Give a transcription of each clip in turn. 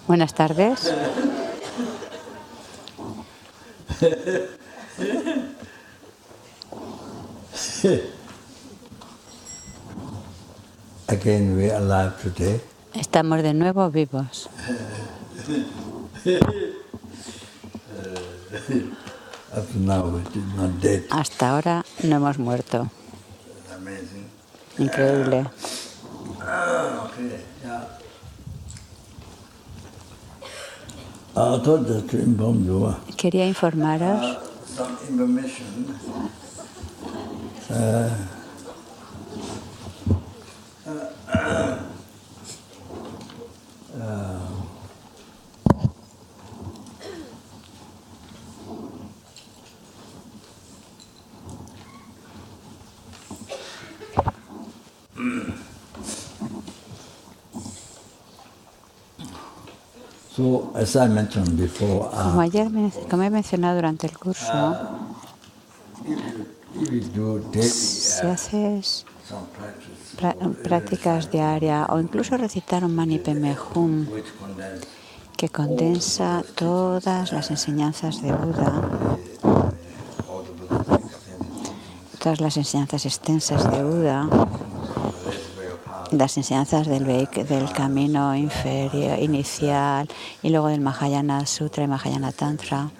Buenas tardes. Again, we are alive today. Estamos de nuevo vivos. Up to now, we did not dead. Hasta ahora no hemos muerto. Amazing. Increíble. Okay, yeah. I thought that to inform you Quería informaros some information. So, as I mentioned before, como he mencionado durante el curso, if you do daily si haces some practice, prácticas diarias o incluso recitar un Mani Padme Hum which condense que condensa todas las enseñanzas de Buda, all the Buddhist extended todas las enseñanzas extensas de Buda, path, las enseñanzas del camino inferior, inicial, y luego del Mahayana Sutra y Mahayana Tantra,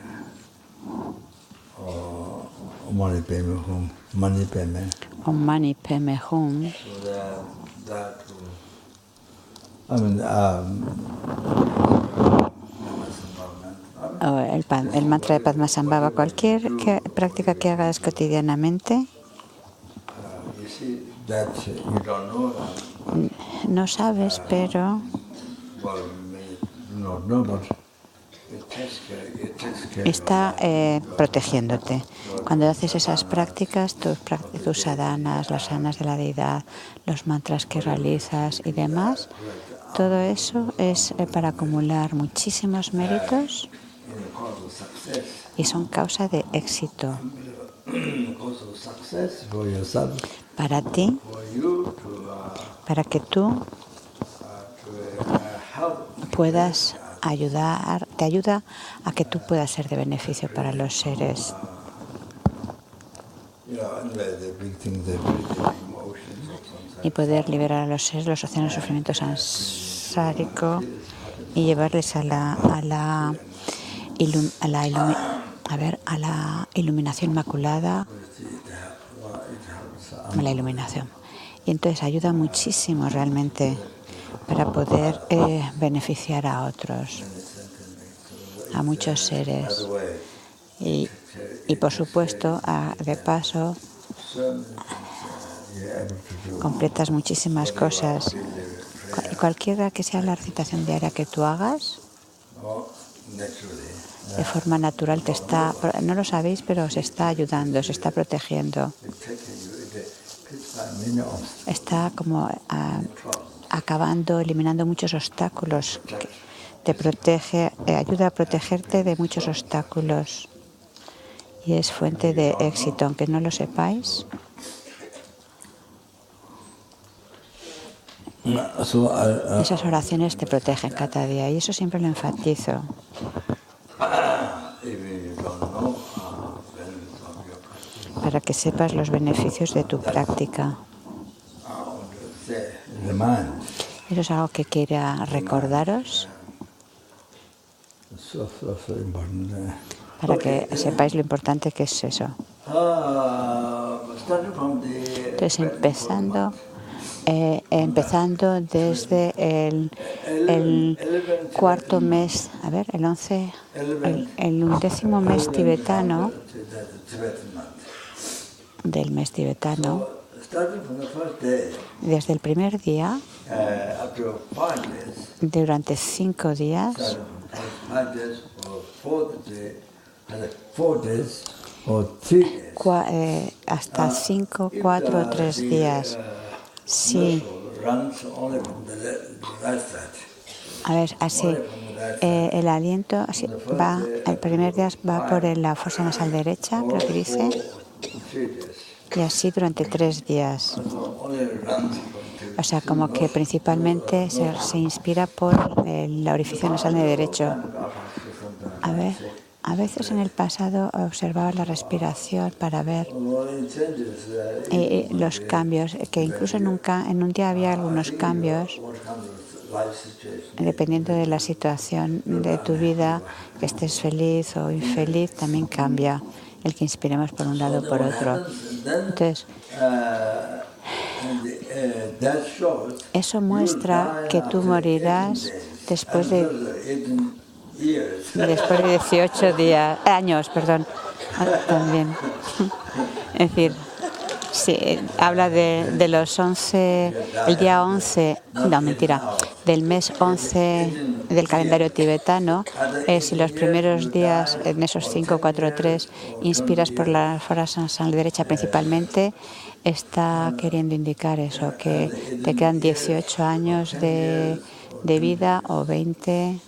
Mani Padme Hum, Mani Padme. o Mani Padme Hum, So that I mean, o el mantra de Padmasambhava, cualquier práctica que hagas cotidianamente, you see that you don't know that. no sabes, pero Well, you may not know, but it takes care está protegiéndote. Cuando haces esas prácticas, tus sadhanas, las sanas de la deidad, los mantras que realizas y demás, todo eso es para acumular muchísimos méritos in the cause of success. y son causa de éxito Cause of success for yourself, para ti, for you para que tú to help. puedas ayudar, te ayuda a que tú puedas ser de beneficio para los seres. You know, anyway, the big thing, the big emotions of Y samsara. poder liberar a los seres los océanos de sufrimiento samsárico y llevarles a la iluminación inmaculada, a la iluminación. Y entonces ayuda muchísimo realmente para poder beneficiar a otros, a muchos seres. Y por supuesto, de paso, completas muchísimas cosas. Y cualquiera que sea la recitación diaria que tú hagas, de forma natural te está, no lo sabéis, pero os está ayudando, os está protegiendo. Está como acabando, eliminando muchos obstáculos. Te protege, ayuda a protegerte de muchos obstáculos. Y es fuente de éxito, aunque no lo sepáis. Esas oraciones te protegen cada día y eso siempre lo enfatizo. Para que sepas los beneficios de tu práctica. Eso es algo que quería recordaros para que sepáis lo importante que es eso. Entonces, empezando desde el cuarto mes, el 11º mes tibetano, del mes tibetano, desde el primer día, durante 5 días, hasta 5, 4 o 3 días. Sí. Así, el aliento así, el primer día va por la fosa nasal derecha, creo que dice, Y así durante 3 días. O sea, como que principalmente se inspira por el orificio nasal de derecho. A veces en el pasado observaba la respiración para ver los cambios, que incluso en un día había algunos cambios, dependiendo de la situación de tu vida, que estés feliz o infeliz, también cambia el que inspiremos por un lado o por otro. Entonces, eso muestra que tú morirás después de 18 años, perdón. También. Es decir, sí, habla de los 11, el día 11, no, mentira, del mes 11 del calendario tibetano. Si los primeros días, en esos 5, 4, 3, inspiras por la fosa nasal derecha principalmente, está queriendo indicar eso, que te quedan 18 años de vida o 20.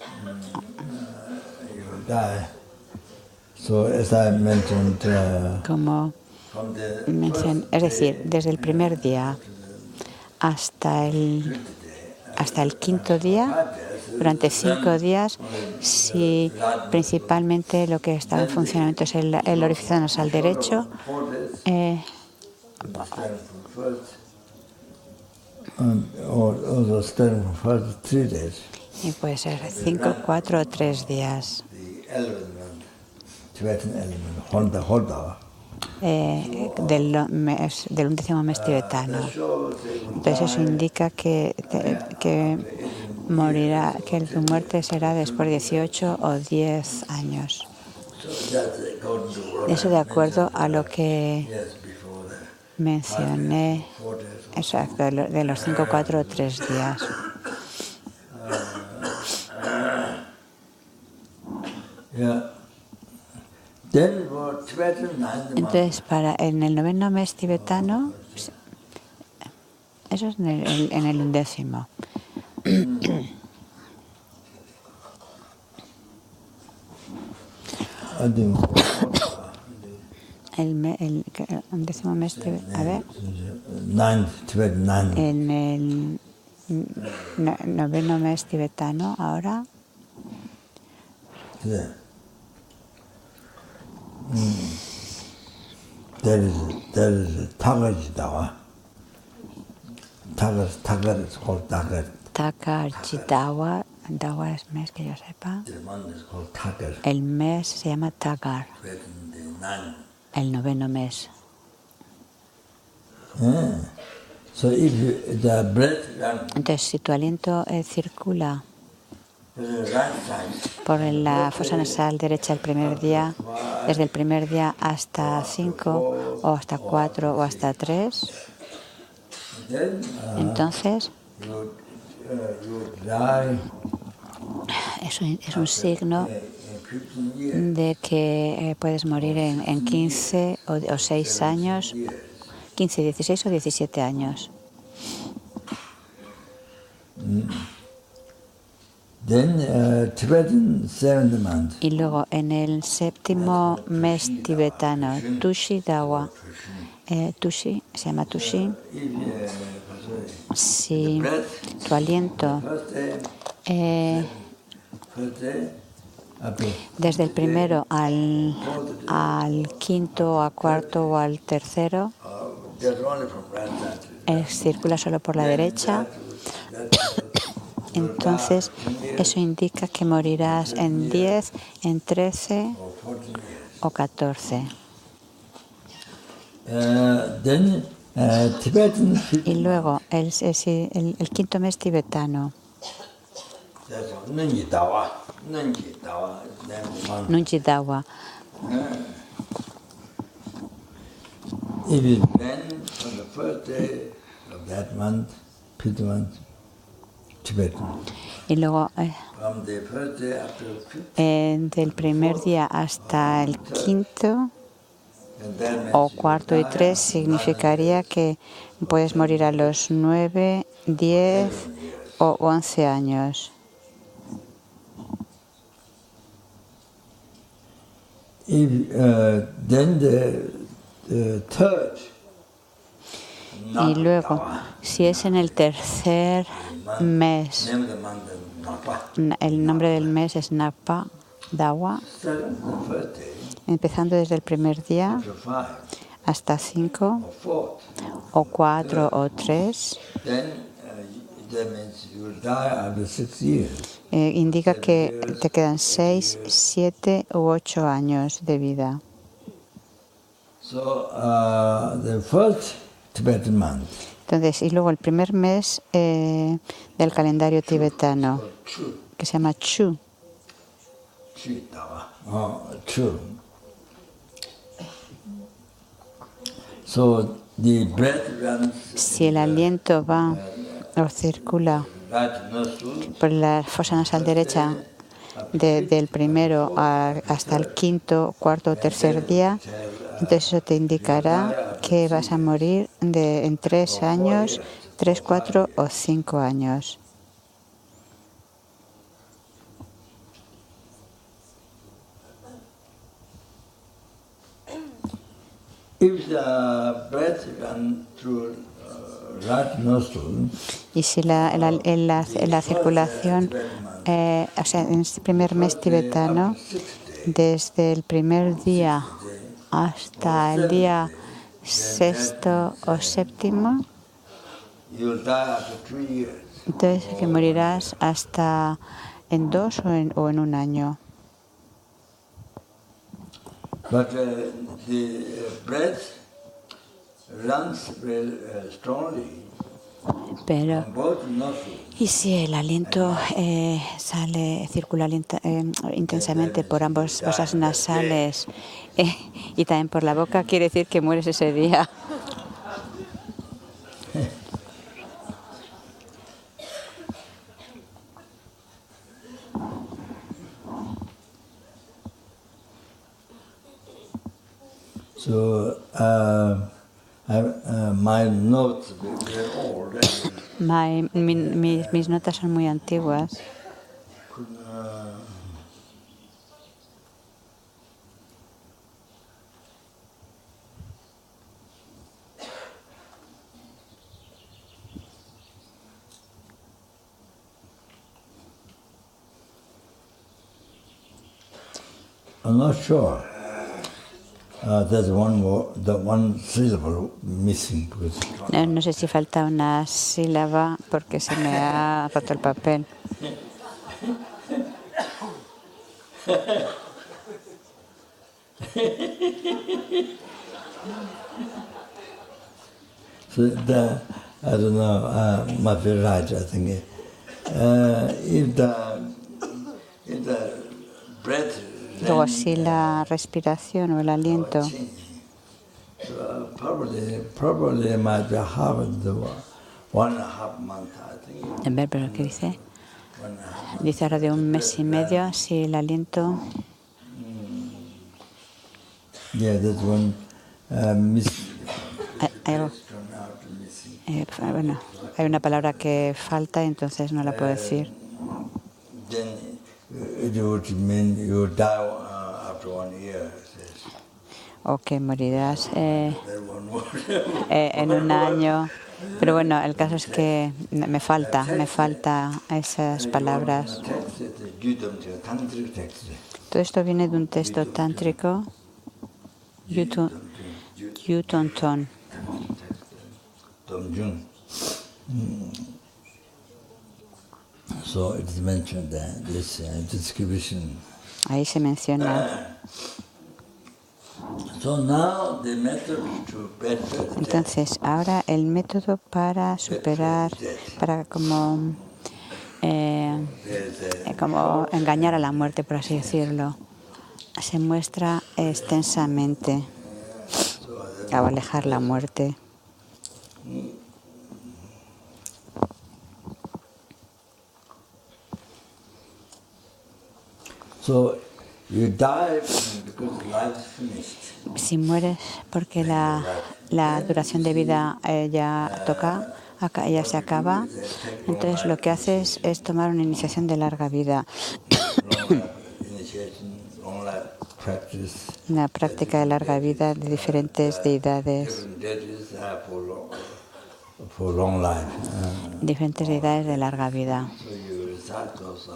Como mencioné, es decir, desde el primer día hasta el 5.º día, durante 5 días, si principalmente lo que está en funcionamiento es el orificio nasal derecho, y puede ser 5, 4 o 3 días. Del 11º mes tibetano. Entonces eso indica que morirá, que tu muerte será después de 18 o 10 años. Eso de acuerdo a lo que mencioné, exacto, de los 5, 4 o 3 días. Entonces, en el 9º mes tibetano, eso es en el 11º. El 11º mes tibetano, a ver, en el 9º mes tibetano, ahora. There is Tagar. Tagar is called Tagar. Tagar, Dawa es mes que yo sepa. El mes se llama Tagar, el 9º mes. Entonces, si tu aliento circula por la fosa nasal derecha el primer día, desde el primer día hasta 5 o hasta 4 o hasta 3, entonces eso es un signo de que puedes morir en 15 o 6 años, 15, 16 o 17 años. Y luego en el 7º mes tibetano, Tushi Dawa, Tushi, se llama Tushi. Si tu aliento desde el primero al 5º, a 4º o al 3º circula solo por la derecha, entonces eso indica que morirás en 10, en 13 o 14. Y luego el 5º mes tibetano, Nunji Dawa. Y luego del primer día hasta el 5º o 4º y 3 significaría que puedes morir a los 9, 10 o 11 años. Then the third Y luego, si es en el tercer mes, name of the month is Napa. el nombre del mes es Napa Dawa, Starting from the first day empezando desde el primer día to 5 hasta 5 or 4, o 4 o 3, then that means you will die after 6 years. indica que te quedan 6, 7 u 8 años de vida. So the first Tibetan month Entonces, y luego el primer mes del calendario tibetano, Chu. que se llama Chu. Chu. So the breath runs Si el aliento va o circula right nostril por la fosa nasal derecha del primero hasta el quinto, cuarto o tercer día, entonces eso te indicará que vas a morir en 3 años, 3, 4 o 5 años. if the breath runs through right nostril, Y si la circulación, o sea, en este primer mes tibetano, desde el primer día hasta el día sexto o séptimo, you'll die after 3 years. entonces que morirás hasta en 2 o en 1 año. But the breath runs very strongly Pero, on both nostrils. y si el aliento circula intensamente por ambas fosas nasales y también por la boca, quiere decir que mueres ese día. So my notes were old. Mis notas son muy antiguas. I'm not sure. There's one syllable missing. No sé si falta una sílaba porque se me ha roto el papel. So I don't know. Must be right. I think if the breath. Luego así la respiración o el aliento. Probably might be half the 1.5 month. I think. En ver, pero ¿qué dice? Dice ahora de 1 mes y medio, si el aliento. Yeah, that's one Bueno, hay una palabra que falta, entonces no la puedo decir. Then it would mean you die after 1 year. O que morirás en 1 año. Pero bueno, el caso es que me falta esas palabras. Todo esto viene de un texto tántrico, Yutonton. So it is mentioned that this description. Ahí se menciona. So now the method to better. Entonces, ahora el método para superar, para como engañar a la muerte, por así decirlo, se muestra extensamente a alejar la muerte. So you die because life is finished. Si mueres porque la duración de vida ya se acaba, entonces lo que haces es tomar una iniciación de larga vida. Una práctica de larga vida de diferentes deidades. for long life. Diferentes deidades de larga vida. So you recite those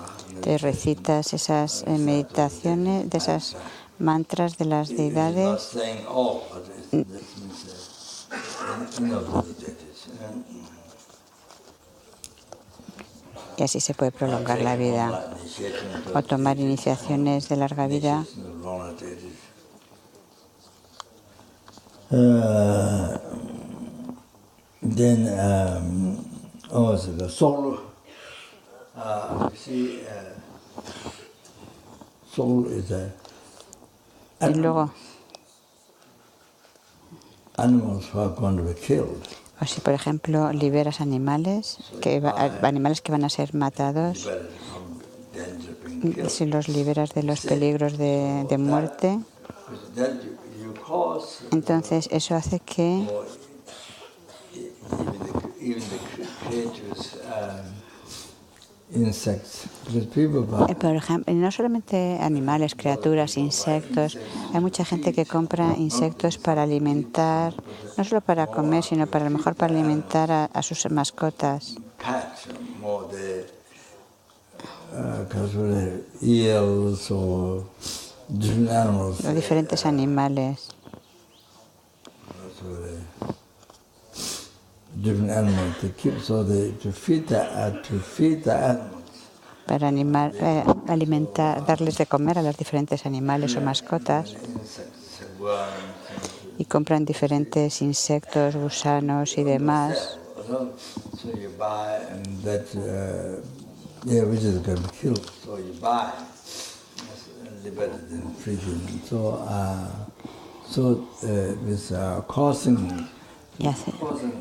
Te recitas esas meditaciones, de esas mantras de las It is not deidades. saying all, but this means innovated. Y así se puede prolongar la vida. O tomar iniciaciones de larga vida. Then also the soul. You see, soul is a Y luego, animals who are going to be killed. o si por ejemplo liberas animales que van a ser matados, Liberated from danger of being killed. si los liberas de los peligros de muerte, Because then you cause entonces eso hace que or even the creatures, insects, because people buy por ejemplo, no solamente animales, criaturas, insectos, hay mucha gente que compra insectos para alimentar, no solo para comer, sino para a lo mejor para alimentar a sus mascotas. pets more the eels or different animals. Los diferentes animales. Different animals to keep, so to feed the animals. Para alimentar, darles de comer a los diferentes animales o mascotas. Insects, worms. Y compran diferentes insectos, gusanos y demás. So you buy and that which is going to be killed. So you buy, liberated and freedom. So with causing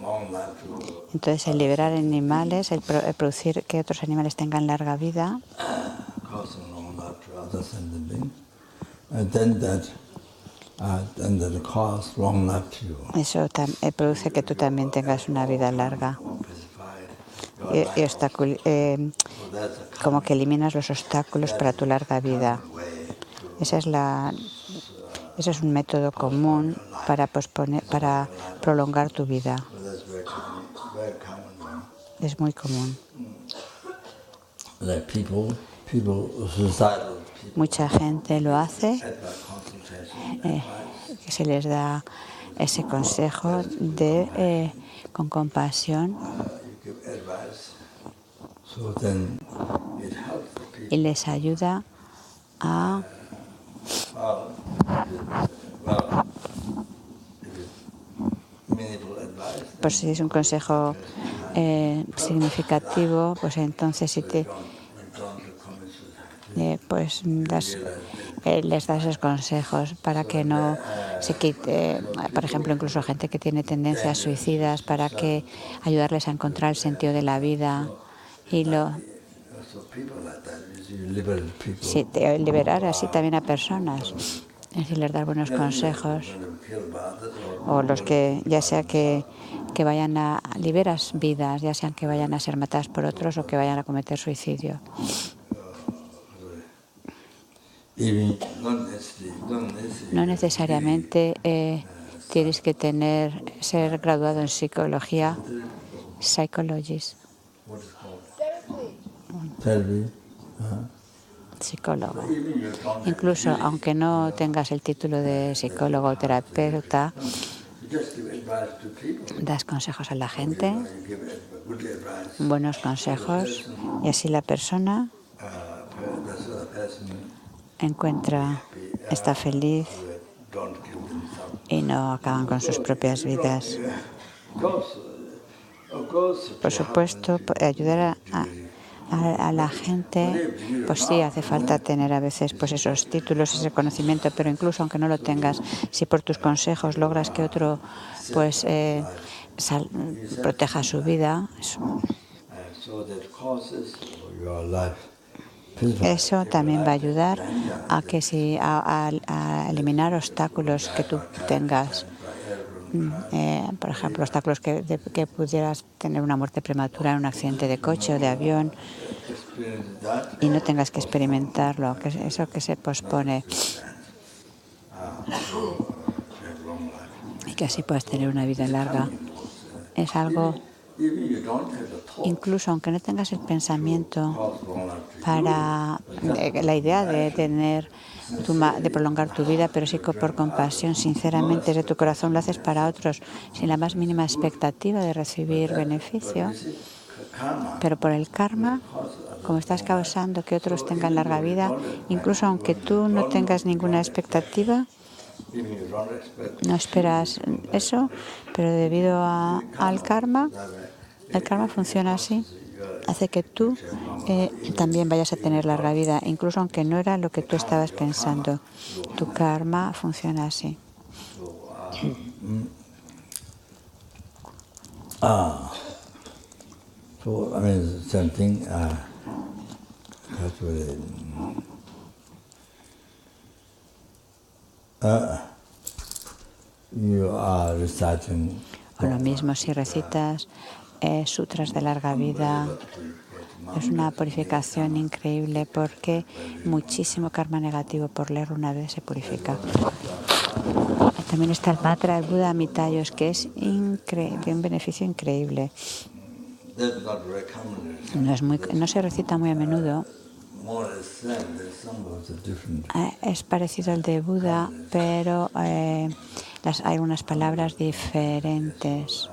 long life to Entonces, el liberar animales, el producir que otros animales tengan larga vida, causing long life to others and being, and then that cause long life to you. eso produce que tú también tengas una vida larga. Como que eliminas los obstáculos para tu larga vida. Ese es un método común para prolongar tu vida. Es muy común. Mucha gente lo hace, que se les da ese consejo con compasión y les ayuda a pues si es un consejo significativo, pues entonces si les das esos consejos para que no se quite, por ejemplo, incluso gente que tiene tendencias suicidas, para que ayudarles a encontrar el sentido de la vida y liberar así también a personas. Es decir, les dar buenos consejos, o los que, ya sea que liberas vidas, ya sean que vayan a ser matadas por otros o que vayan a cometer suicidio. No necesariamente tienes que ser graduado en psicología, psicólogo. Incluso aunque no tengas el título de psicólogo o terapeuta, das consejos a la gente, buenos consejos, y así la persona está feliz y no acaban con sus propias vidas. Por supuesto, ayudar a la gente, pues sí, hace falta tener a veces pues esos títulos, ese conocimiento, pero incluso aunque no lo tengas, si por tus consejos logras que otro pues proteja su vida, eso también va a ayudar a eliminar obstáculos que tú tengas. Por ejemplo, obstáculos que pudieras tener una muerte prematura en un accidente de coche o de avión y no tengas que experimentarlo, que eso que se pospone, y que así puedas tener una vida larga. Es algo Incluso aunque no tengas el pensamiento para la idea de de prolongar tu vida, pero sí que por compasión, sinceramente, desde tu corazón lo haces para otros, sin la más mínima expectativa de recibir beneficio. Pero por el karma, como estás causando que otros tengan larga vida, incluso aunque tú no tengas ninguna expectativa, no esperas eso, pero debido al karma, el karma funciona así, hace que tú también vayas a tener larga vida, incluso aunque no era lo que tú estabas pensando. Tu karma funciona así. So, I mean, same thing. That's what you are reciting. O lo mismo si recitas sutras de larga vida. Es una purificación increíble porque muchísimo karma negativo por leer una vez se purifica. También está el mantra del Buda Amitayos, que es de un beneficio increíble. No se recita muy a menudo. Es parecido al de Buda, pero hay unas palabras diferentes.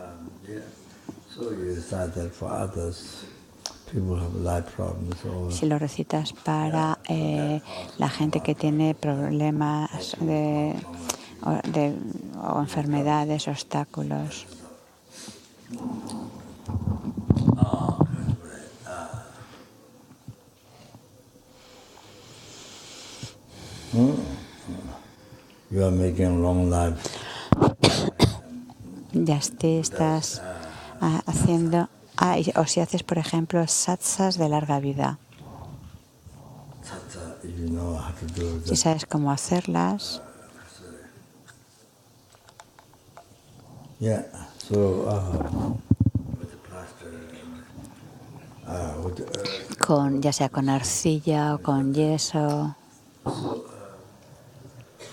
Si lo recitas para la gente que tiene problemas o enfermedades, obstáculos. You are making long life. Ya estás haciendo, o si haces, por ejemplo, satsas de larga vida. Si sabes cómo hacerlas. Yeah. So, ya sea con arcilla o con yeso.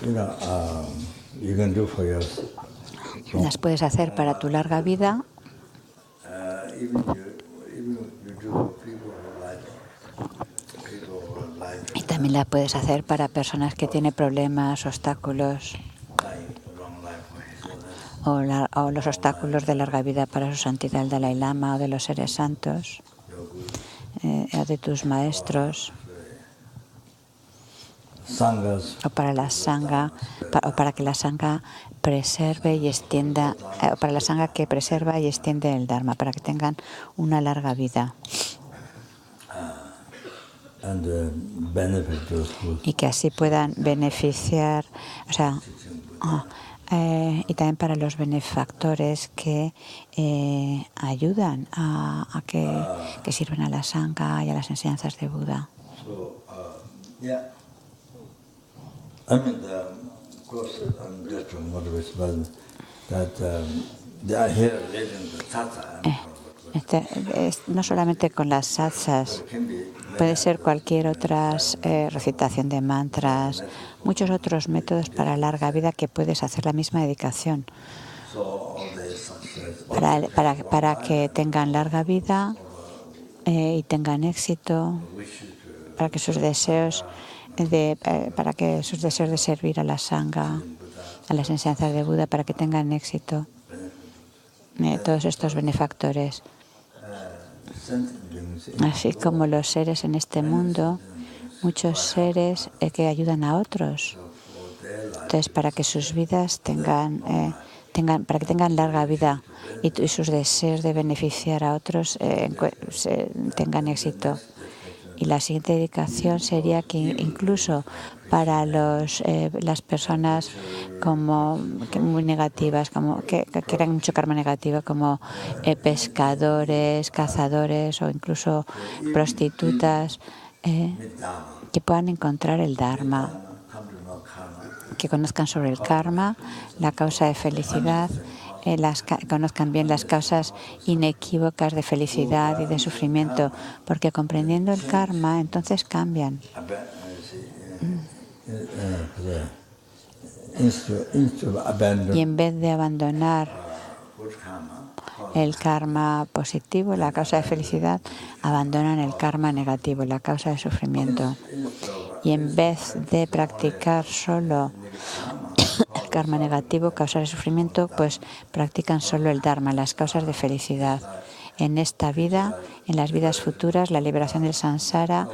You can do for your. Las puedes hacer para tu larga vida. Y también la puedes hacer para personas que tienen problemas, obstáculos. O los obstáculos de larga vida para su santidad el Dalai Lama o de los seres santos, o de tus maestros, o para la sangha, o para que la sangha preserve y extienda, o para la sangha que preserva y extiende el Dharma, para que tengan una larga vida. Y que así puedan beneficiar, y también para los benefactores que ayudan a que sirven a la sangha y a las enseñanzas de Buda. No solamente con las satsas, puede ser cualquier otra recitación de mantras, muchos otros métodos para larga vida que puedes hacer la misma dedicación para que tengan larga vida y tengan éxito, para que sus deseos de servir a la sangha, a las enseñanzas de Buda, para que tengan éxito. Todos estos benefactores, así como los seres en este mundo, muchos seres que ayudan a otros. Entonces, para que sus vidas para que tengan larga vida y sus deseos de beneficiar a otros tengan éxito. Y la siguiente dedicación sería que incluso para las personas muy negativas, que crean mucho karma negativo, como pescadores, cazadores o incluso prostitutas, que puedan encontrar el Dharma, que conozcan sobre el karma, la causa de felicidad, conozcan bien las causas inequívocas de felicidad y de sufrimiento, porque comprendiendo el karma, entonces cambian. Y en vez de abandonar el karma positivo, la causa de felicidad, abandonan el karma negativo, la causa de sufrimiento. Y en vez de practicar solo el karma negativo, causa de sufrimiento, pues practican solo el dharma, las causas de felicidad. En esta vida, en las vidas futuras, la liberación del samsara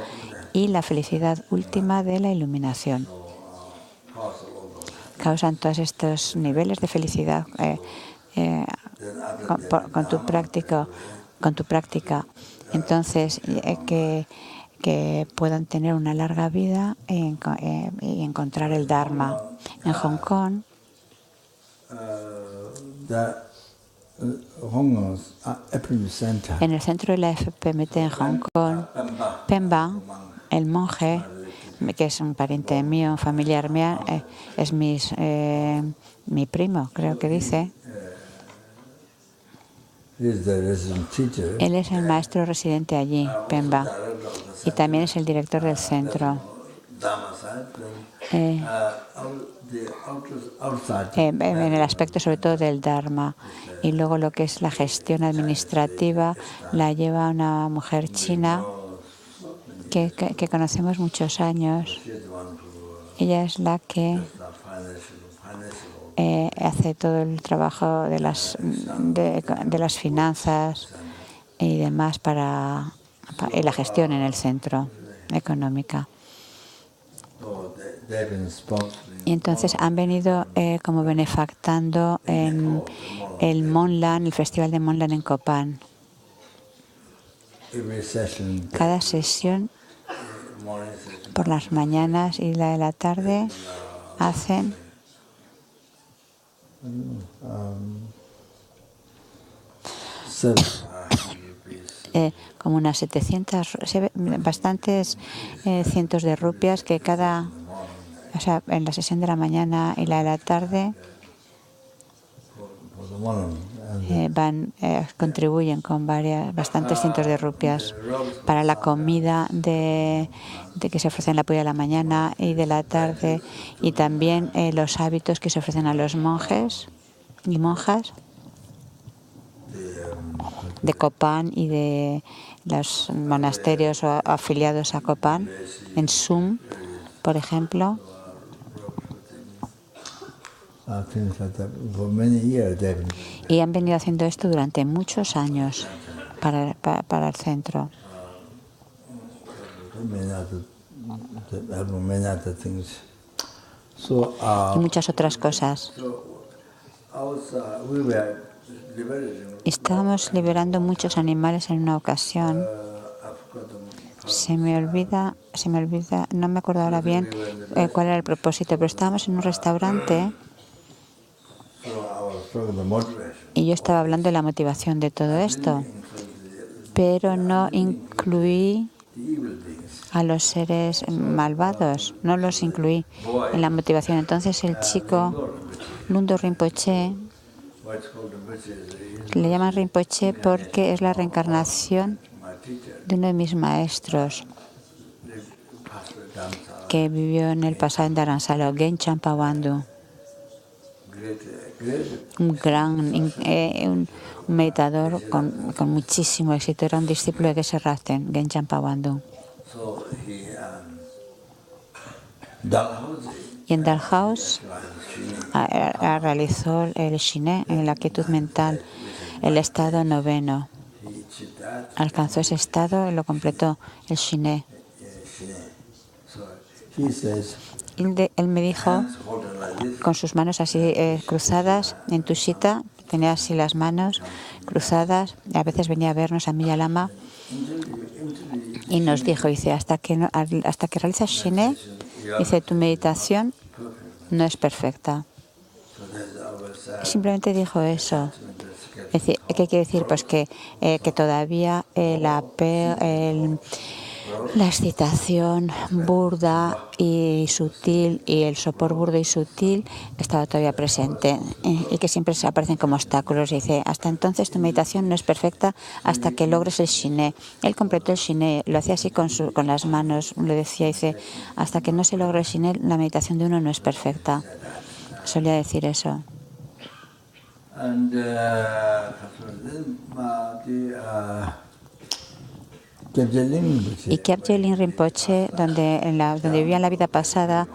y la felicidad última de la iluminación. Causan todos estos niveles de felicidad con tu práctica. Entonces, que puedan tener una larga vida y encontrar el Dharma. En Hong Kong, en el centro de la FPMT en Hong Kong, Pemba, el monje, que es un pariente mío, un familiar mío, es mi primo, creo que dice. Él es el maestro residente allí, Pemba, y también es el director del centro. En el aspecto sobre todo del Dharma. Y luego lo que es la gestión administrativa la lleva una mujer china que conocemos muchos años. Ella es la que hace todo el trabajo de las finanzas y demás para la gestión en el centro económica. Y entonces han venido como benefactando en el Monlan, el Festival de Monlan en Copán. Cada sesión por las mañanas y la de la tarde hacen como unas 700, bastantes cientos de rupias que cada, o sea, en la sesión de la mañana y la de la tarde contribuyen con bastantes cientos de rupias para la comida de que se ofrece en la puya de la mañana y de la tarde, y también los hábitos que se ofrecen a los monjes y monjas de Copán y de los monasterios afiliados a Copán, en Sum, por ejemplo. Y han venido haciendo esto durante muchos años para el centro. Y muchas otras cosas. Estábamos liberando muchos animales en una ocasión. Se me olvida, no me acuerdo ahora bien cuál era el propósito, pero estábamos en un restaurante y yo estaba hablando de la motivación de todo esto, pero no incluí a los seres malvados, no los incluí en la motivación. Entonces el chico, Lundo Rinpoche, le llaman Rinpoche porque es la reencarnación de uno de mis maestros que vivió en el pasado en Dharamsala, Gen Champa Wandu, un meditador con muchísimo éxito. Era un discípulo de Geshe Razen, Gen Champa Wandu. Y en Dalhouse realizó el Shiné, en la quietud mental, el estado noveno. Alcanzó ese estado y lo completó, el Shiné. Él me dijo, con sus manos así cruzadas, en Tushita, tenía así las manos cruzadas, y a veces venía a vernos a mí y a Lama, y nos dijo, dice, hasta que realizas Shiné, dice, tu meditación no es perfecta. Simplemente dijo eso. Es decir, ¿qué quiere decir? Pues que todavía la excitación burda y sutil y el sopor burdo y sutil estaba todavía presente y que siempre se aparecen como obstáculos. Dice, hasta entonces tu meditación no es perfecta hasta que logres el Shiné. Él completó el Shiné, lo hacía así con las manos, le decía, dice, hasta que no se logre el Shiné, la meditación de uno no es perfecta. Solía decir eso. And Y Kyabje Rinpoche, donde vivía en la vida pasada,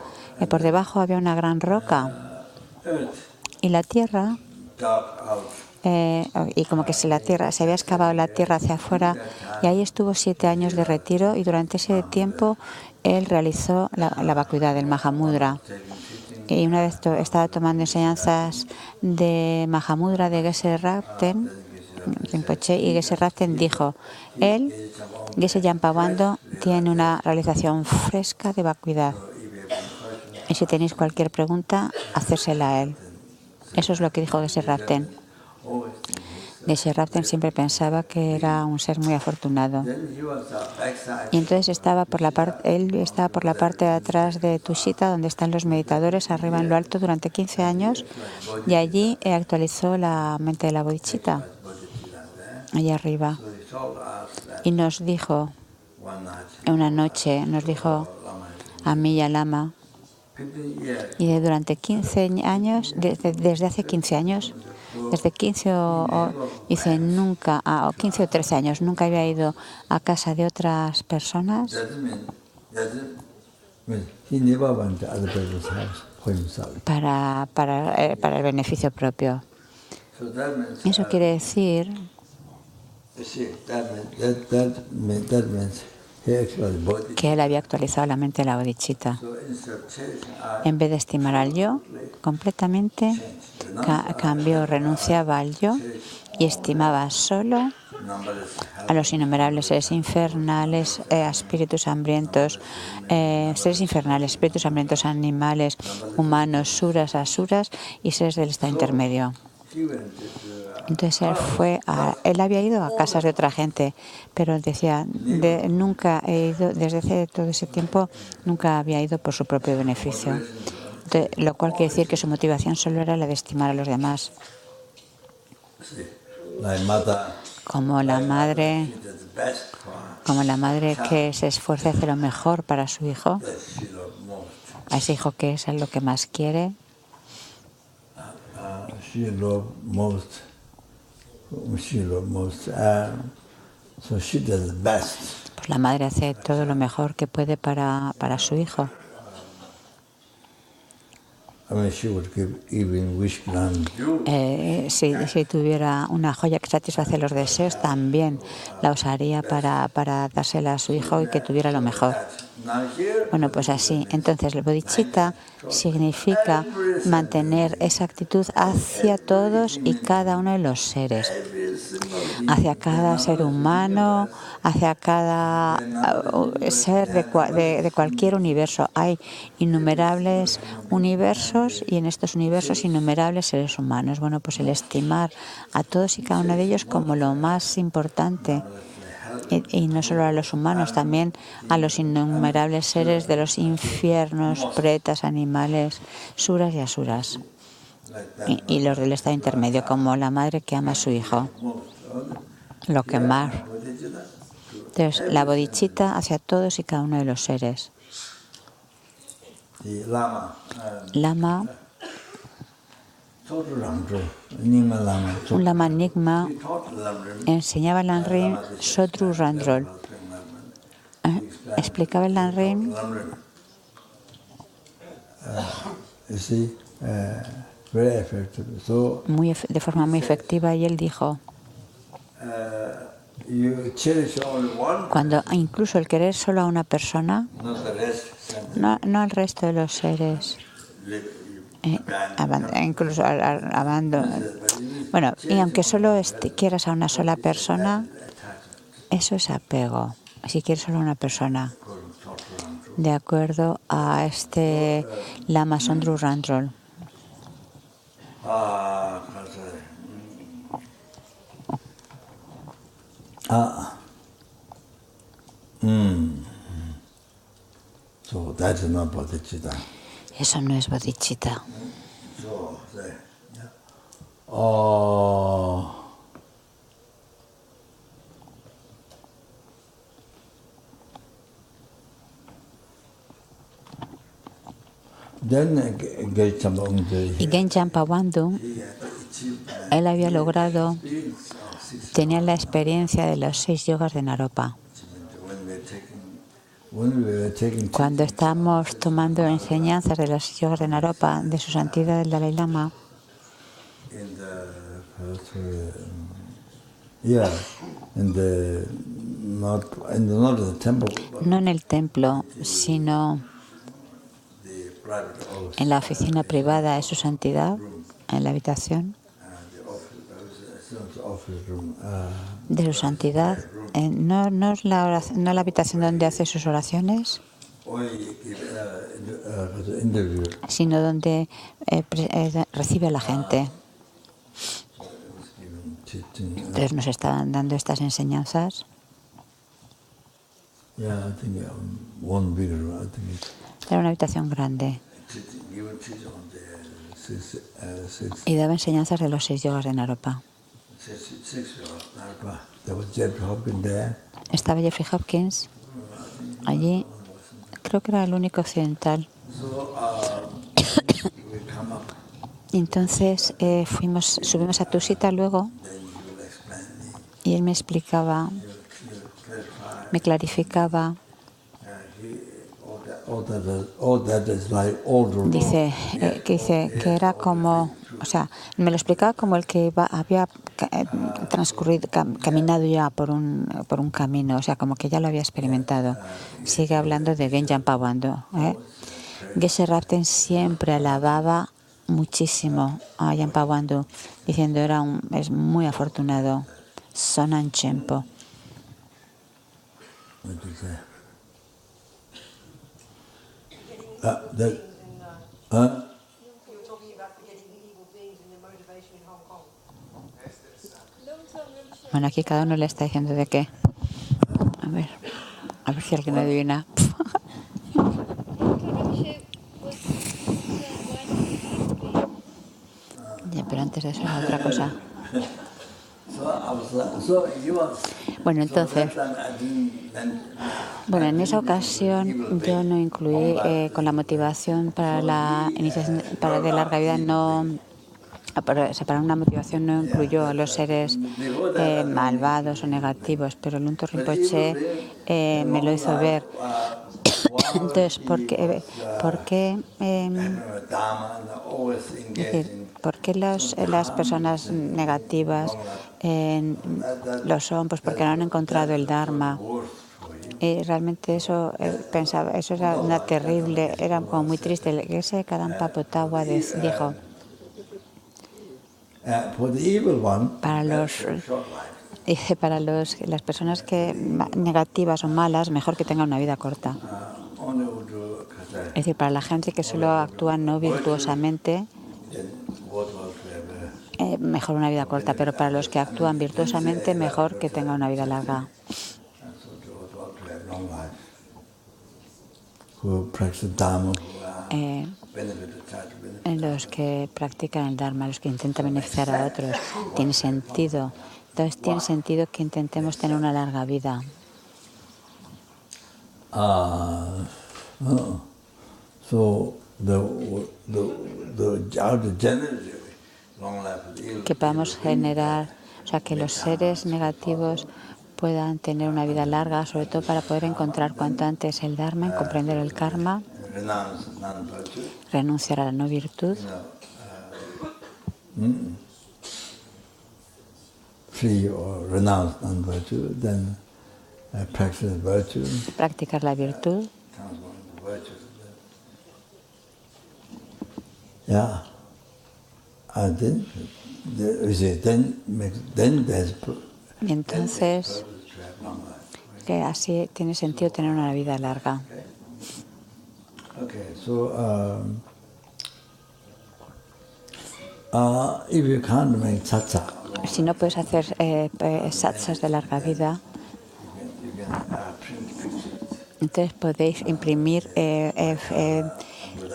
por debajo había una gran roca y la tierra, y como que se había excavado la tierra hacia afuera, y ahí estuvo 7 años de retiro, y durante ese tiempo él realizó la vacuidad del Mahamudra. Y una vez estaba tomando enseñanzas de Mahamudra de Geshe Rabten Rinpoche, y Geshe Rabten dijo: él, Geshe Yampawando, tiene una realización fresca de vacuidad. Y si tenéis cualquier pregunta, hacérsela a él. Eso es lo que dijo Geshe Rabten. Geshe Rabten siempre pensaba que era un ser muy afortunado. Y entonces él estaba por la parte de atrás de Tushita, donde están los meditadores, arriba en lo alto, durante 15 años. Y allí actualizó la mente de la bodhicitta, allá arriba. Y nos dijo, una noche, a mí y a Lama, y durante 15 años, desde hace 15 años, desde 15 o 15 o 13 años, nunca había ido a casa de otras personas para el beneficio propio. Eso quiere decir que él había actualizado la mente de la bodhicitta. En vez de estimar al yo completamente, renunciaba al yo y estimaba solo a los innumerables seres infernales, espíritus hambrientos, animales, humanos, suras, asuras y seres del estado intermedio. Entonces él había ido a casas de otra gente, pero decía, nunca he ido, desde hace todo ese tiempo, nunca había ido por su propio beneficio. Entonces, lo cual quiere decir que su motivación solo era la de estimar a los demás. Como la madre que se esfuerza y hace lo mejor para su hijo, a ese hijo que es lo que más quiere. Pues la madre hace todo lo mejor que puede para su hijo. Si tuviera una joya que satisface los deseos, también la usaría para dársela a su hijo y que tuviera lo mejor. Bueno, pues así. Entonces, el bodhicitta significa mantener esa actitud hacia todos y cada uno de los seres, hacia cada ser humano, hacia cada ser de cualquier universo. Hay innumerables universos y en estos universos innumerables seres humanos. Bueno, pues el estimar a todos y cada uno de ellos como lo más importante. Y no solo a los humanos, también a los innumerables seres de los infiernos, pretas, animales, suras y asuras. Y los del estado intermedio, como la madre que ama a su hijo. Lo que más. Entonces, la bodhicitta hacia todos y cada uno de los seres. Lama, un lama Nyingma, enseñaba el Lamrim Sotru Randrol. Explicaba el Lamrim de forma muy efectiva, y él dijo: cuando incluso el querer solo a una persona, no al resto de los seres, incluso bueno, y aunque solo quieras a una sola persona, eso es apego. Si quieres solo a una persona, de acuerdo a este Lama Sotru Randrol. So that is not bodhicitta. Eso no es bodhicitta. Y Gen Champawando Él había logrado, tenía la experiencia de los 6 yogas de Naropa. Cuando estamos tomando enseñanzas de los yogas de Naropa, de su santidad el Dalai Lama, no en el templo, sino en la oficina privada de su santidad, en la habitación de su santidad, no es no la habitación donde hace sus oraciones, sino donde recibe a la gente. Entonces nos estaban dando estas enseñanzas. Era una habitación grande y daba enseñanzas de los 6 yogas de Naropa. Estaba Jeffrey Hopkins allí, creo que era el único occidental. Y entonces subimos a Tusita luego y él me explicaba, me clarificaba. Dice que era como, o sea, me lo explicaba como el que había transcurrido, caminado ya por un camino, o sea, como que ya lo había experimentado. Sigue hablando de Genjan Pawando. Geshe Rabten siempre alababa muchísimo a Jampa Wandu, diciendo es muy afortunado. Sonan Chempo. Bueno, aquí cada uno le está diciendo de qué. A ver si alguien adivina. Ya, pero antes de eso era otra cosa. Bueno, entonces, en esa ocasión yo no incluí con la motivación para la iniciación de larga vida, para una motivación no incluyó a los seres malvados o negativos, pero el Lunto Rinpoche me lo hizo ver. Entonces, ¿por qué las personas negativas lo son? Pues porque no han encontrado el Dharma. Y realmente eso pensaba, eso era una terrible, era como muy triste. Ese Kadampa Potagua dijo, para las personas negativas o malas, mejor que tengan una vida corta. Es decir, para la gente que solo actúa no virtuosamente, mejor una vida corta, pero para los que actúan virtuosamente, mejor que tengan una vida larga. Los que practican el Dharma, los que intentan beneficiar a otros, tiene sentido. Entonces tiene sentido que intentemos tener una larga vida. Que podamos generar, o sea, que los seres negativos puedan tener una vida larga, sobre todo para poder encontrar cuanto antes el Dharma, comprender el karma, renunciar a la no virtud, practicar la virtud. Y entonces, que así tiene sentido tener una vida larga. Si no puedes hacer satsas de larga vida, entonces podéis imprimir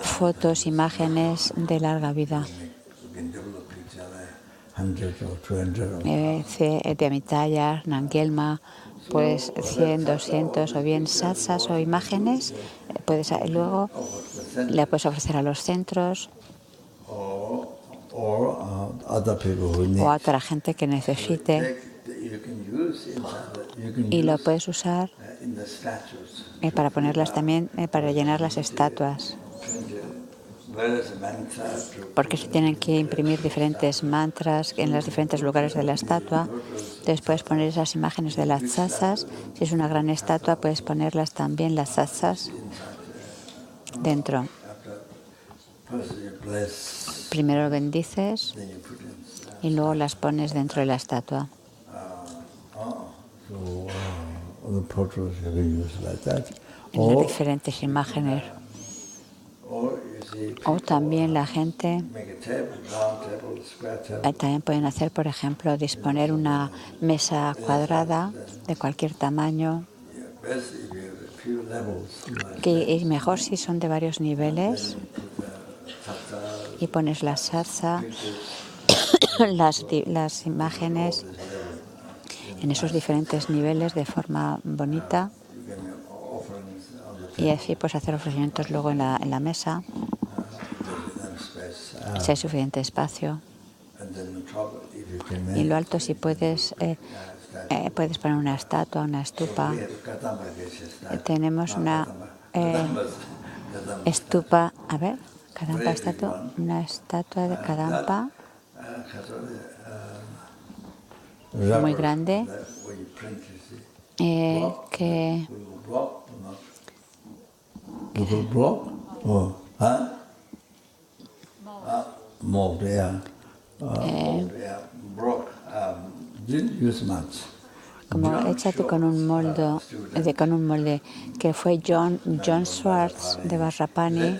fotos, imágenes de larga vida. De Amitaya, Nangelma, pues 100, 200 o bien satsas o imágenes, luego le puedes ofrecer a los centros or other people who need. o a otra gente que necesite, You can use you can y lo use puedes usar in the statues para ponerlas también, para llenar las estatuas, various mantras to porque se tienen que imprimir diferentes mantras en los diferentes lugares de la estatua. Entonces puedes poner esas imágenes de las sasas. Si es una gran estatua, puedes ponerlas también, las sasas, dentro. first you bless, Primero lo bendices then you put in. y luego las pones dentro de la estatua. So the portraits have been used like that. En las Or diferentes imágenes. you see O people también la gente make a table, round table, square table. también pueden hacer, por ejemplo, disponer una mesa cuadrada de cualquier tamaño, Best if you have a few levels like que es mejor si son de varios niveles, tatas, y pones la salsa, las imágenes en esos diferentes niveles de forma bonita, you can have offerings on the y así pues hacer ofrecimientos luego en la mesa, space. si hay suficiente espacio. And then on top, if you can Y make lo alto, si puedes, puedes poner una estatua, una estupa. we have Kadamba Geshe Tenemos una estupa, a ver, Kadampa estatua, una estatua de Kadampa muy grande, que Little block? Oh, huh? Mold, yeah. Mold, yeah. Block. Didn't use much. como échate con un molde que fue John Schwartz de Barrapani,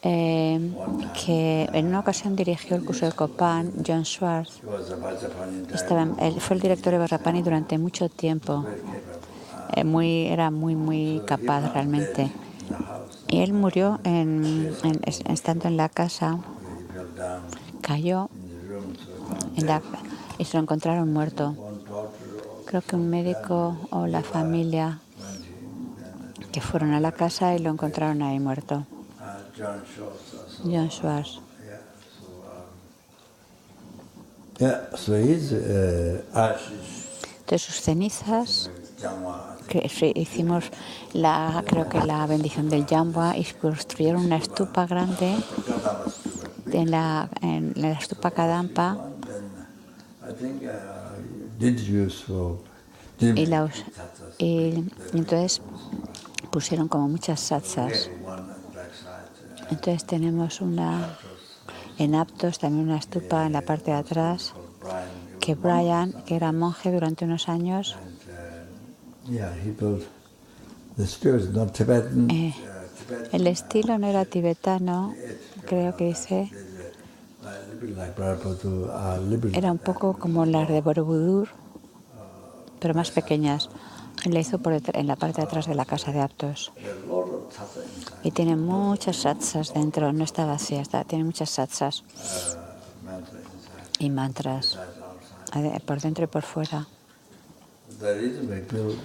que en una ocasión dirigió el curso de Copán. John Schwartz él fue el director de Barrapani durante mucho tiempo. Era muy capaz realmente. Y él murió estando en la casa, cayó y se lo encontraron muerto. Creo que un médico o la familia que fueron a la casa y lo encontraron ahí muerto. John Schwartz. So his ashes, De sus cenizas hicimos creo que la bendición del Jambua, y construyeron una estupa grande en la estupa Kadampa, y entonces pusieron como muchas satsas. Entonces tenemos en Aptos también una estupa en la parte de atrás, que Brian, que era monje durante unos años, el estilo no era tibetano, creo que dice, era un poco como las de Borobudur, pero más pequeñas. La hizo en la parte de atrás de la casa de Aptos. Y tiene muchas satsas dentro, no está vacía, tiene muchas satsas y mantras por dentro y por fuera.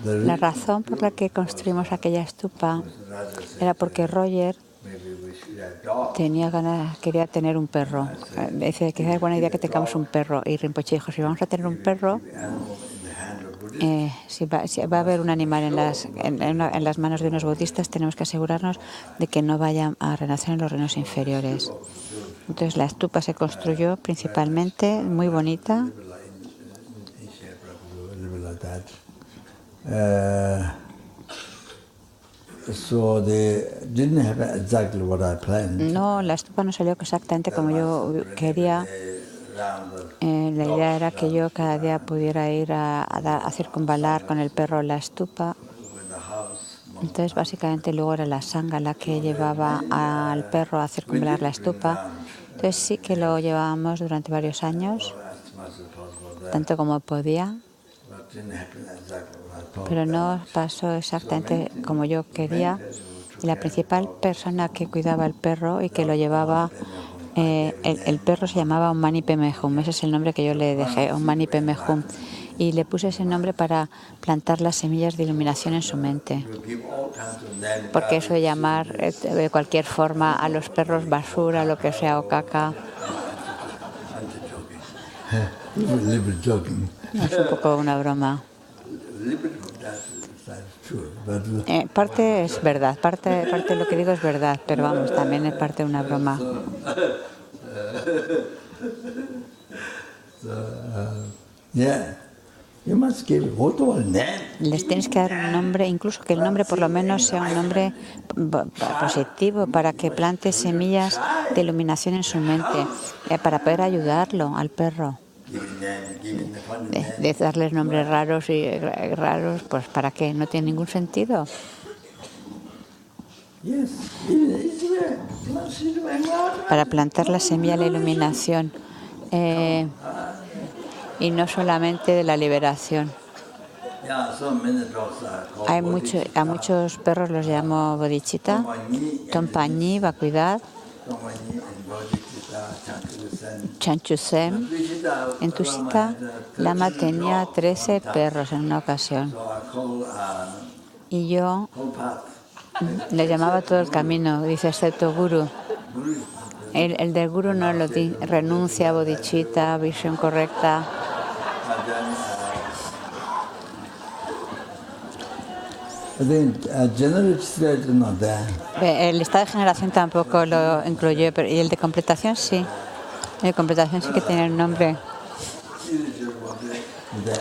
La razón por la que construimos aquella estupa era porque Roger quería tener un perro. Dice que es buena idea que tengamos un perro. Y Rinpoche dijo, si vamos a tener un perro, si va a haber un animal en las manos de unos budistas, tenemos que asegurarnos de que no vaya a renacer en los reinos inferiores. Entonces la estupa se construyó principalmente, muy bonita. No, la estupa no salió exactamente como yo quería. La idea era que yo cada día pudiera ir a circunvalar con el perro la estupa. Entonces, básicamente, luego era la sangha la que llevaba al perro a circunvalar la estupa. Entonces, sí que lo llevábamos durante varios años, tanto como podía, pero no pasó exactamente como yo quería. Y la principal persona que cuidaba el perro y que lo llevaba, el perro se llamaba Omani Pemehum, ese es el nombre que yo le dejé, Omani Pemehum, y le puse ese nombre para plantar las semillas de iluminación en su mente, porque eso de llamar de cualquier forma a los perros basura, lo que sea, o caca, little bit joking. Es un poco una broma. Little bit of that side is true, but Parte es verdad, parte de lo que digo es verdad, pero vamos, también es parte de una broma. yeah, you must give what all name. Les tienes que dar un nombre, incluso que el nombre por lo menos sea un nombre positivo para que plante semillas de iluminación en su mente, para poder ayudarlo al perro. Giving the funny name. De darles nombres raros y raros, pues ¿para qué? No tiene ningún sentido. Yes, it's there. You must see the way out. Para plantar la semilla de la iluminación y no solamente de la liberación. Yeah, so many dogs are called A bodhicitta. muchos perros los llamo bodhicitta, Tomañi, Tompañi, vacuidad, Tomañi and bodhicitta, Chanchusen. Chanchusem. En Tushita, Lama tenía 13 perros en una ocasión So I call y yo whole path. le llamaba todo el camino, dice, excepto Guru. Guru. El del Guru no lo di, renuncia, bodhicitta, visión correcta. And then, I think general state is not there. El estado de generación tampoco lo incluyó, pero y el de completación sí. El de completación sí que tiene el nombre.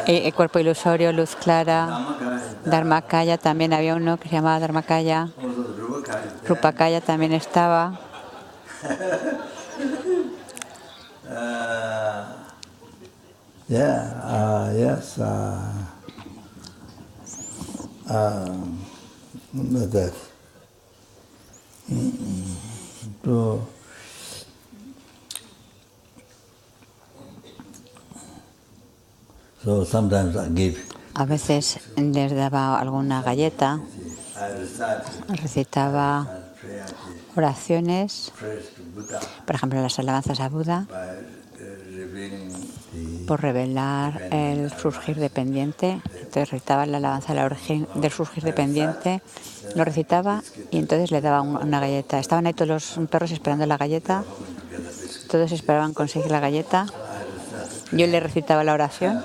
El cuerpo ilusorio, luz clara, Dharmakaya también había uno que se llamaba Dharmakaya. Also, the Rupakaya is there. Rupakaya también estaba. Yes. That. So sometimes I give. A veces les daba alguna galleta, I recitaba prayer, oraciones, prayers to Buddha por ejemplo las alabanzas a Buda, by revealing the por revelar el surgir dependiente. Entonces recitaba la alabanza del surgir dependiente, lo recitaba y entonces le daba una galleta. Estaban ahí todos los perros esperando la galleta, todos esperaban conseguir la galleta. Yo le recitaba la oración.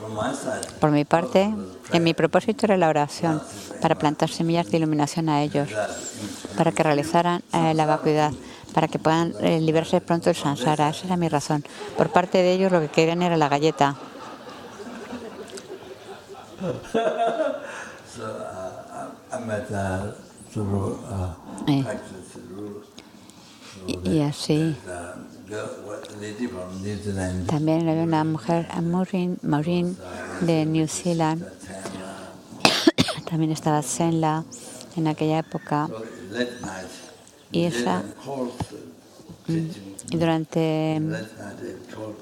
from my side. Por mi parte, en mi propósito era la oración, para plantar semillas de iluminación a ellos, para que realizaran la vacuidad, para que puedan liberarse pronto del samsara. Esa era mi razón. Por parte de ellos lo que querían era la galleta. So I met through practice rule. Y así. Lady from New Zealand. También había una mujer, Maureen de New Zealand. También estaba Senla en aquella época. So late night. Y esa, y durante Late night they told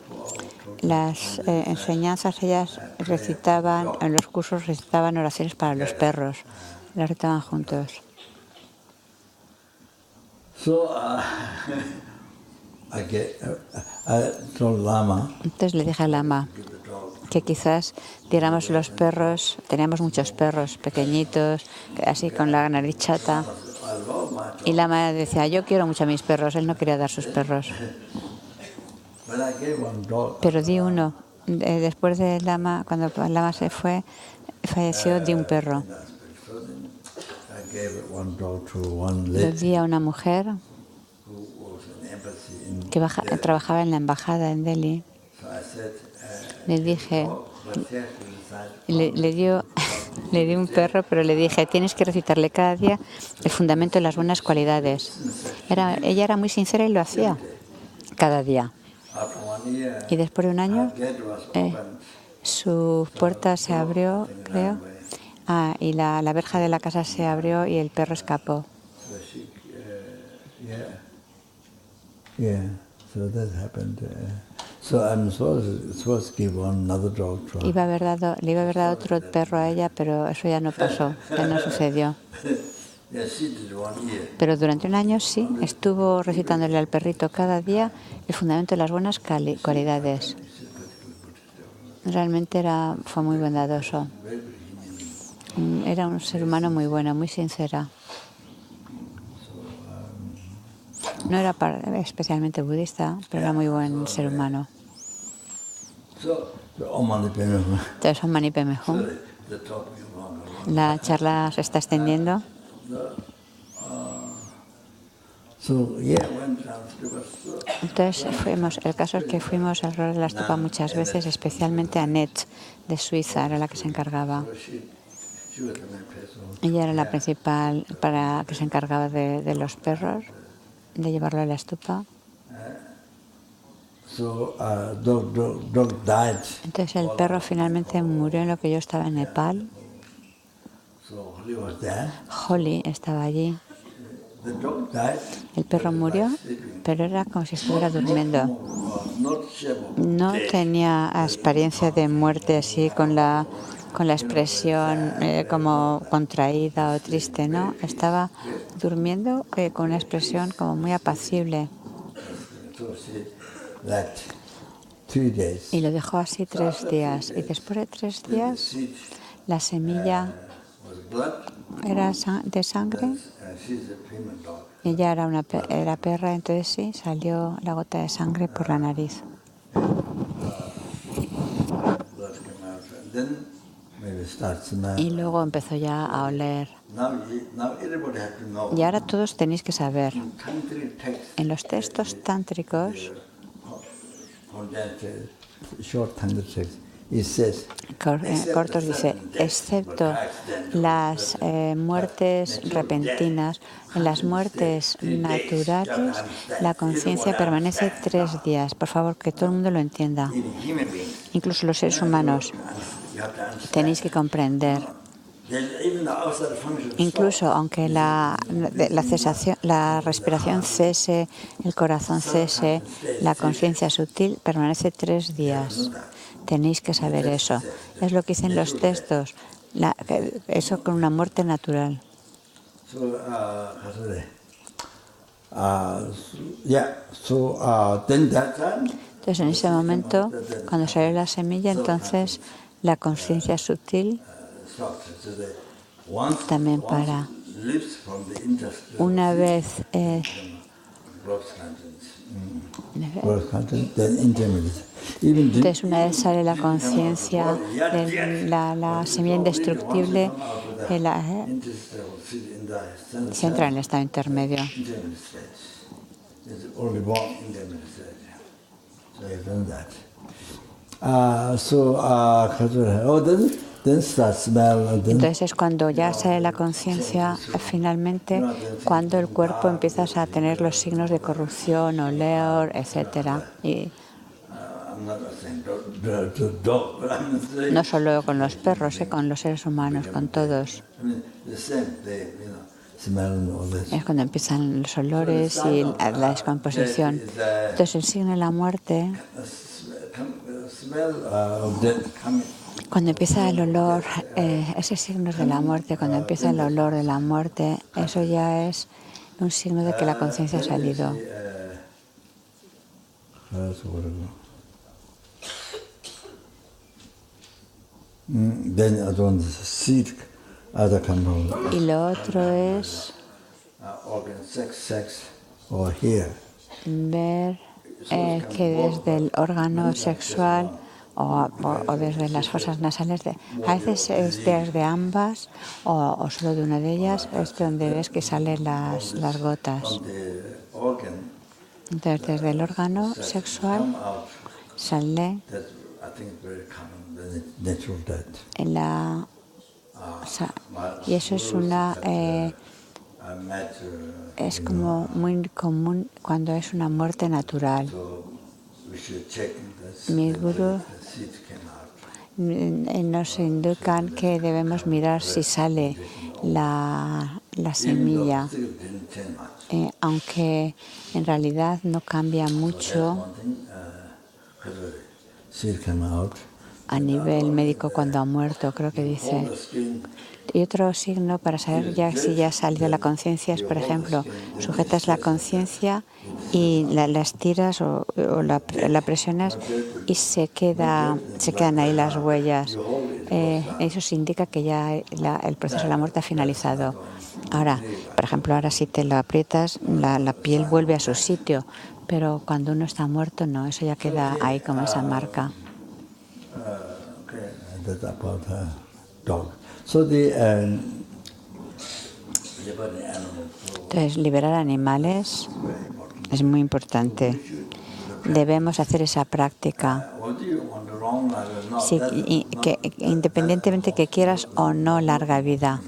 las enseñanzas, ellas recitaban, en los cursos recitaban oraciones para los perros. Las recitaban juntos. So I told Lama Entonces le dije al lama give the dog que quizás diéramos los perros, teníamos muchos perros pequeñitos, así con la nariz chata. I love my dog, Y Lama decía, yo quiero mucho a mis perros, él no quería dar sus perros. but I gave one dog. Pero di uno. Después de Lama, cuando el Lama se fue, falleció, di un perro. So then I gave one dog to one Lo lady di a una mujer who was an embassy in que trabajaba en la embajada en Delhi. So I said, Le dije, but here to decide le di un perro, pero le dije, tienes que recitarle cada día el fundamento de las buenas cualidades. Ella era muy sincera y lo hacía cada día. after 1 year, Y después de un año, the gate was open. su puerta se abrió, creo, y la verja de la casa se abrió y el perro escapó. So she, yeah. So that happened. So I'm supposed to give one another dog to her. Le iba a haber dado otro perro a ella, pero eso ya no pasó, ya no sucedió. Yeah, she did 1 year. Pero durante un año sí, estuvo recitándole al perrito cada día el fundamento de las buenas cualidades. Realmente fue muy bondadoso. Era un ser humano muy bueno, muy sincera. No era especialmente budista, pero era muy buen ser humano. Entonces, Om Mani Padme Hum. La charla se está extendiendo. Entonces, el caso es que fuimos al rol de la estupa muchas veces, especialmente a Annette de Suiza, era la que se encargaba. Ella era la principal que se encargaba de los perros, de llevarlo a la estupa. Entonces el perro finalmente murió en lo que yo estaba en Nepal. Holly estaba allí. El perro murió, pero era como si estuviera durmiendo. No tenía apariencia de muerte así con la expresión como contraída o triste, ¿no? Estaba durmiendo con una expresión como muy apacible. Y lo dejó así 3 días. Y después de 3 días, la semilla era de sangre. Ella era perra, entonces sí, salió la gota de sangre por la nariz. Y luego empezó ya a oler. Y ahora todos tenéis que saber, en los textos tántricos, cortos dice, excepto las muertes repentinas, en las muertes naturales, la conciencia permanece 3 días. Por favor, que todo el mundo lo entienda. Incluso los seres humanos. Tenéis que comprender. Incluso aunque la respiración cese, el corazón cese, la conciencia sutil permanece 3 días. Tenéis que saber eso. Es lo que dicen los textos. Eso con una muerte natural. Entonces, en ese momento, cuando salió la semilla, entonces la conciencia sutil también para. Una vez entonces, una vez sale la conciencia de la semilla indestructible, se entra en el estado intermedio. Entonces es cuando ya sale la conciencia, finalmente, cuando el cuerpo empieza a tener los signos de corrupción, olor, etc. Y no solo con los perros, con los seres humanos, con todos. Es cuando empiezan los olores y la descomposición. Entonces el signo de la muerte, cuando empieza el olor, ese signo de la muerte, cuando empieza el olor de la muerte, eso ya es un signo de que la conciencia ha salido. Y lo otro es ver que desde el órgano sexual o desde las fosas nasales, a veces es desde ambas o solo de una de ellas, es donde ves que salen las gotas. Entonces, desde el órgano sexual sale y eso es como muy común cuando es una muerte natural. Mi gurú nos indican que debemos mirar si sale la semilla, aunque en realidad no cambia mucho a nivel médico cuando ha muerto, creo que dice. Y otro signo para saber si ya ha salido la conciencia es, por ejemplo, sujetas la conciencia y la estiras o la presionas y se quedan ahí las huellas. eso indica que ya el proceso de la muerte ha finalizado. Ahora, por ejemplo, ahora si te lo aprietas, la piel vuelve a su sitio, pero cuando uno está muerto, no, eso ya queda ahí como esa marca. Okay, that's about dog. So the Entonces, liberar animales es muy importante. Debemos hacer esa práctica. Sí, que independientemente que quieras o no larga vida,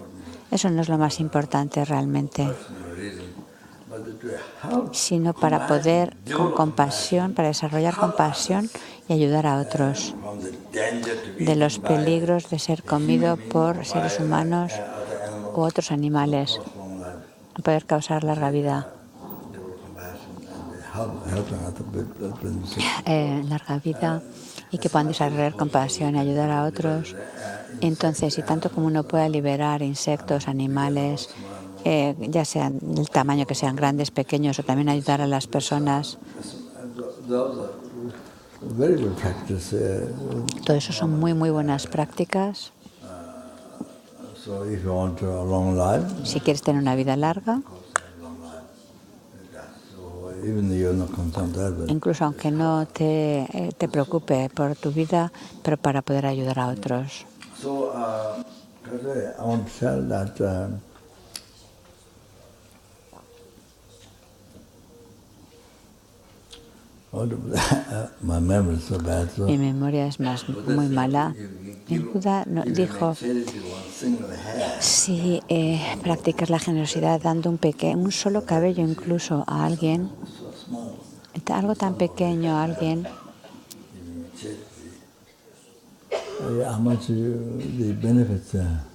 eso no es lo más importante realmente, sino para poder con compasión, para desarrollar compasión y ayudar a otros de los peligros de ser comido por seres humanos u otros animales, poder causar larga vida. Larga vida y que puedan desarrollar compasión y ayudar a otros. Entonces, si tanto como uno pueda liberar insectos, animales, ya sean del tamaño que sean grandes, pequeños, o también ayudar a las personas, todo eso son muy, muy buenas prácticas. Si quieres tener una vida larga, incluso aunque no te preocupe por tu vida, pero para poder ayudar a otros. Mi memoria es muy mala. El Buda dijo, si practicas la generosidad dando un solo cabello incluso a alguien, algo tan pequeño a alguien,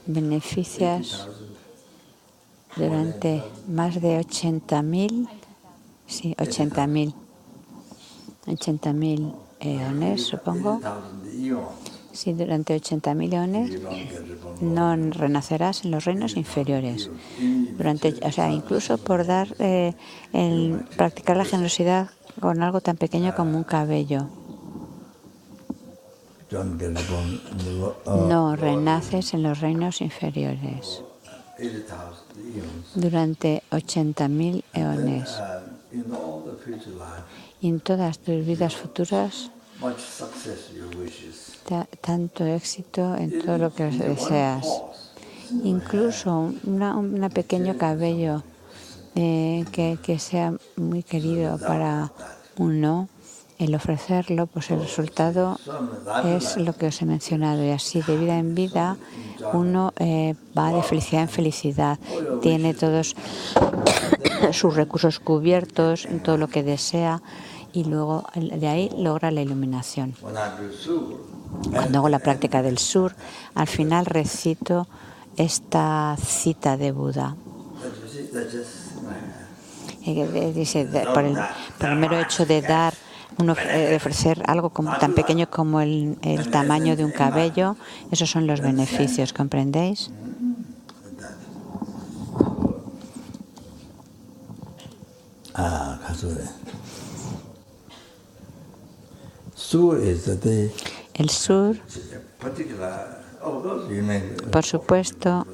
beneficias durante más de 80.000, sí, 80.000 eones, supongo. Si durante 80.000 eones no renacerás en los reinos inferiores. O sea, incluso por practicar la generosidad con algo tan pequeño como un cabello. No renaces en los reinos inferiores durante 80.000 eones. Y en todas tus vidas futuras, tanto éxito en todo lo que deseas. Incluso un pequeño cabello que sea muy querido para uno, el ofrecerlo, pues el resultado es lo que os he mencionado. Y así, de vida en vida, uno va de felicidad en felicidad. Tiene todos sus recursos cubiertos, en todo lo que desea, y luego de ahí logra la iluminación. Cuando hago la práctica del sur, al final recito esta cita de Buda. Dice, por el mero hecho de dar, ofrecer algo tan pequeño como el tamaño de un cabello, esos son los beneficios, ¿comprendéis? El sur, por supuesto,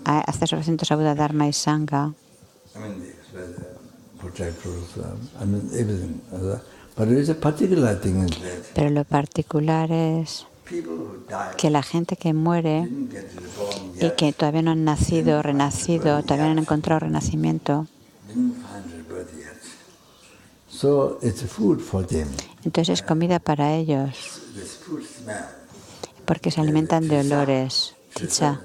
hace referencias a Buda, Dharma y Sangha. Pero lo particular es que la gente que muere y que todavía no han nacido, renacido, todavía no han encontrado renacimiento, entonces es comida para ellos, porque se alimentan de olores, chicha.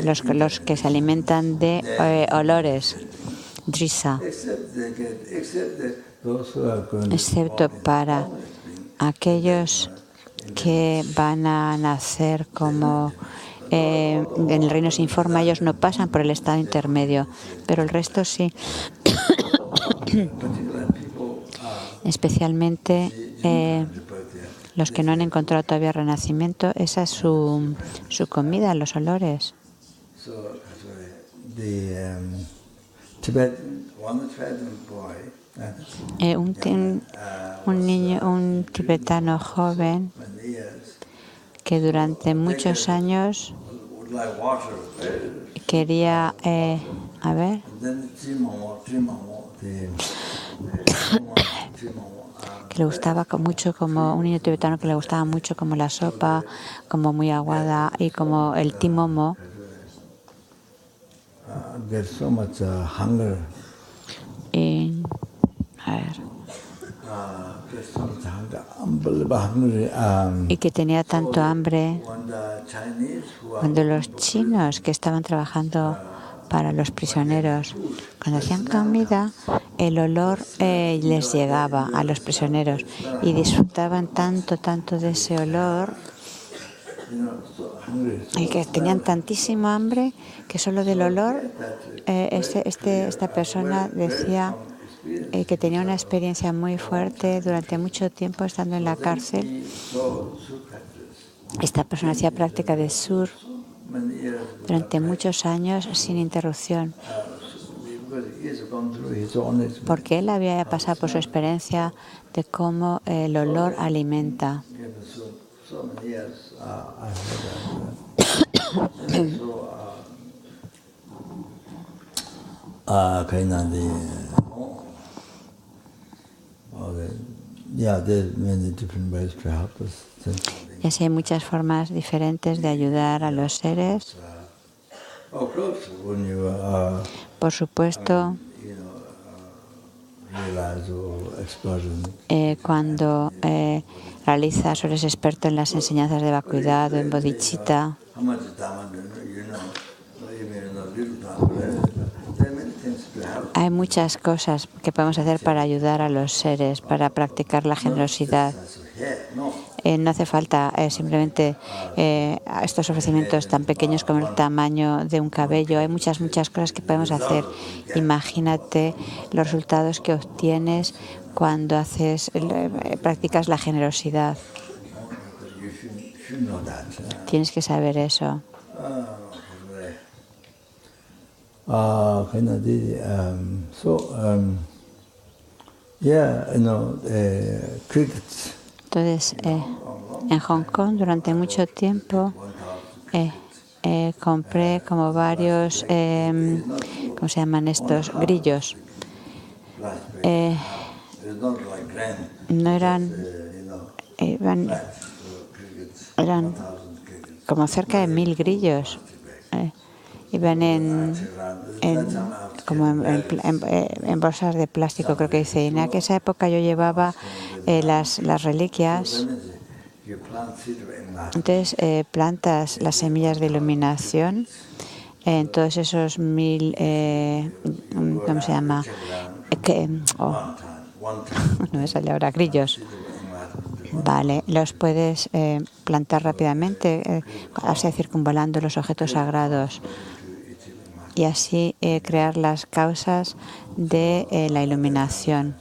Los que se alimentan de olores, drisa, excepto para aquellos que van a nacer como en el reino sin forma. Ellos no pasan por el estado intermedio, pero el resto sí. Especialmente los que no han encontrado todavía renacimiento, esa es su comida, los olores. Un niño, un tibetano joven que durante muchos años would like water. quería, a ver, And then Chimamo, que le gustaba mucho como un niño tibetano que le gustaba mucho como la sopa, como muy aguada y como el timomo. there's so much hunger. Y, a ver, There's so much hunger, unbelievable hungry. y que tenía tanto hambre When the Chinese who are cuando los chinos que estaban trabajando para los prisioneros, cuando hacían comida, el olor les llegaba a los prisioneros y disfrutaban tanto, tanto de ese olor so hungry, y que tenían tantísimo hambre que solo del olor esta persona decía que tenía una experiencia muy fuerte durante mucho tiempo estando en la cárcel. Esta persona hacía práctica de sur many years durante muchos años sin interrupción, because he has gone through his own experience. porque él había pasado por su experiencia de cómo el olor alimenta. So many years I heard that. So kind of there's many different ways to help us. Y así hay muchas formas diferentes de ayudar a los seres. Of course, when you Por supuesto, realize or expert in cuando realizas o eres experto en las enseñanzas de vacuidad o en bodhicitta, how much Dhamma even little Dhamma, there are many things to help. hay muchas cosas que podemos hacer para ayudar a los seres, para practicar la generosidad. No hace falta simplemente estos ofrecimientos tan pequeños como el tamaño de un cabello. Hay muchas cosas que podemos hacer. Imagínate los resultados que obtienes cuando practicas la generosidad. You should know that. Tienes que saber eso. Kind of crickets. Entonces, en Hong Kong durante mucho tiempo compré como varios, ¿cómo se llaman estos? Grillos. No eran, eran como cerca de 1000 grillos. Iban como en bolsas de plástico, creo que dice. Y en esa época yo llevaba las reliquias. Entonces plantas las semillas de iluminación en todos esos 1000, ¿cómo se llama? No me sale ahora, grillos. Vale, los puedes plantar rápidamente, así circunvalando los objetos sagrados y así crear las causas de la iluminación.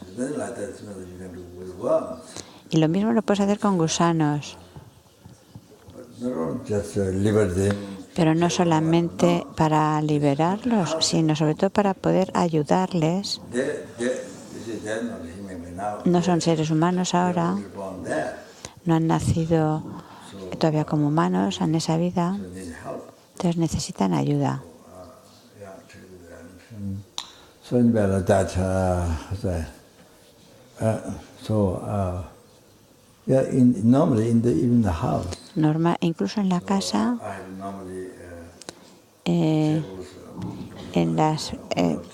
Y lo mismo lo puedes hacer con gusanos, pero no solamente para liberarlos, sino sobre todo para poder ayudarles. No son seres humanos ahora, no han nacido todavía como humanos en esa vida, entonces necesitan ayuda. Incluso en la casa,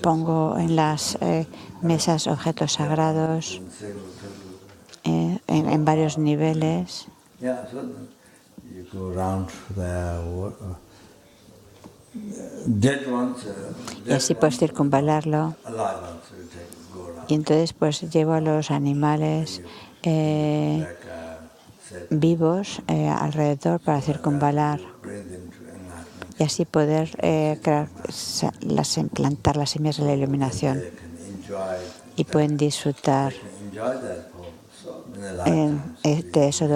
pongo en las mesas objetos sagrados en varios niveles. Y así puedes circunvalarlo. Y entonces pues llevo a los animales vivos alrededor para circunvalar y así poder plantar las semillas de la iluminación y pueden disfrutar de eso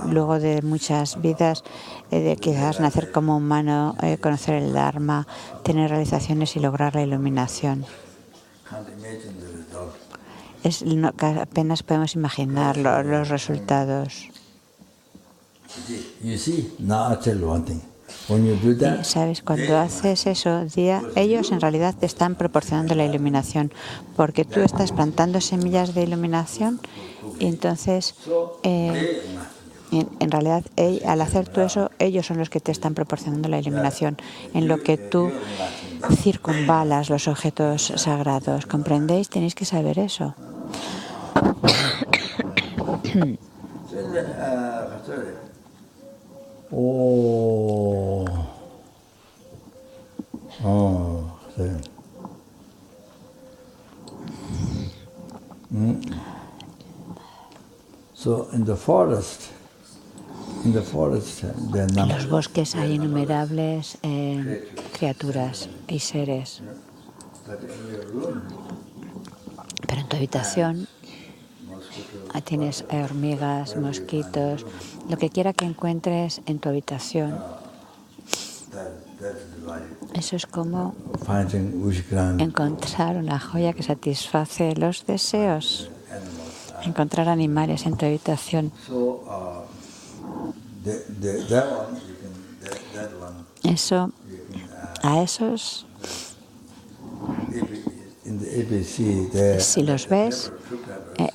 luego de muchas vidas, de quizás nacer como humano, conocer el Dharma, tener realizaciones y lograr la iluminación. Apenas podemos imaginar los resultados. You see, now I tell you one thing. When you do Y that, sabes, cuando haces eso, ellos en realidad te están proporcionando la iluminación, porque tú estás plantando semillas de iluminación y entonces, en realidad, al hacer tú eso, ellos son los que te están proporcionando la iluminación, en lo que tú circunvalas los objetos sagrados. ¿Comprendéis? Tenéis que saber eso. So in the forest, there are En numbers. los bosques hay innumerables criaturas y seres, But in your room, pero en tu habitación tienes hormigas, mosquitos, lo que quiera que encuentres en tu habitación. that's the value. Eso es como Finding Ushkran encontrar una joya que satisface los deseos. animals. Encontrar animales en tu habitación. So that one, you can, that one, Eso, a esos, in the ABC, there. si los ves,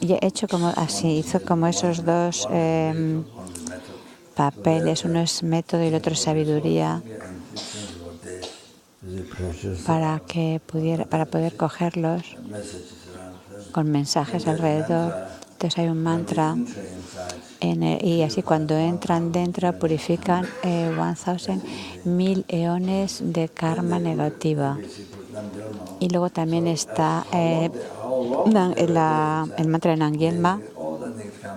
yo he hecho como así, hizo como esos dos papeles, uno es método y el otro es sabiduría, para poder cogerlos con mensajes alrededor. Entonces hay un mantra y así cuando entran dentro purifican 1000 eones de karma negativa. Y luego también está el mantra de Nangyelma.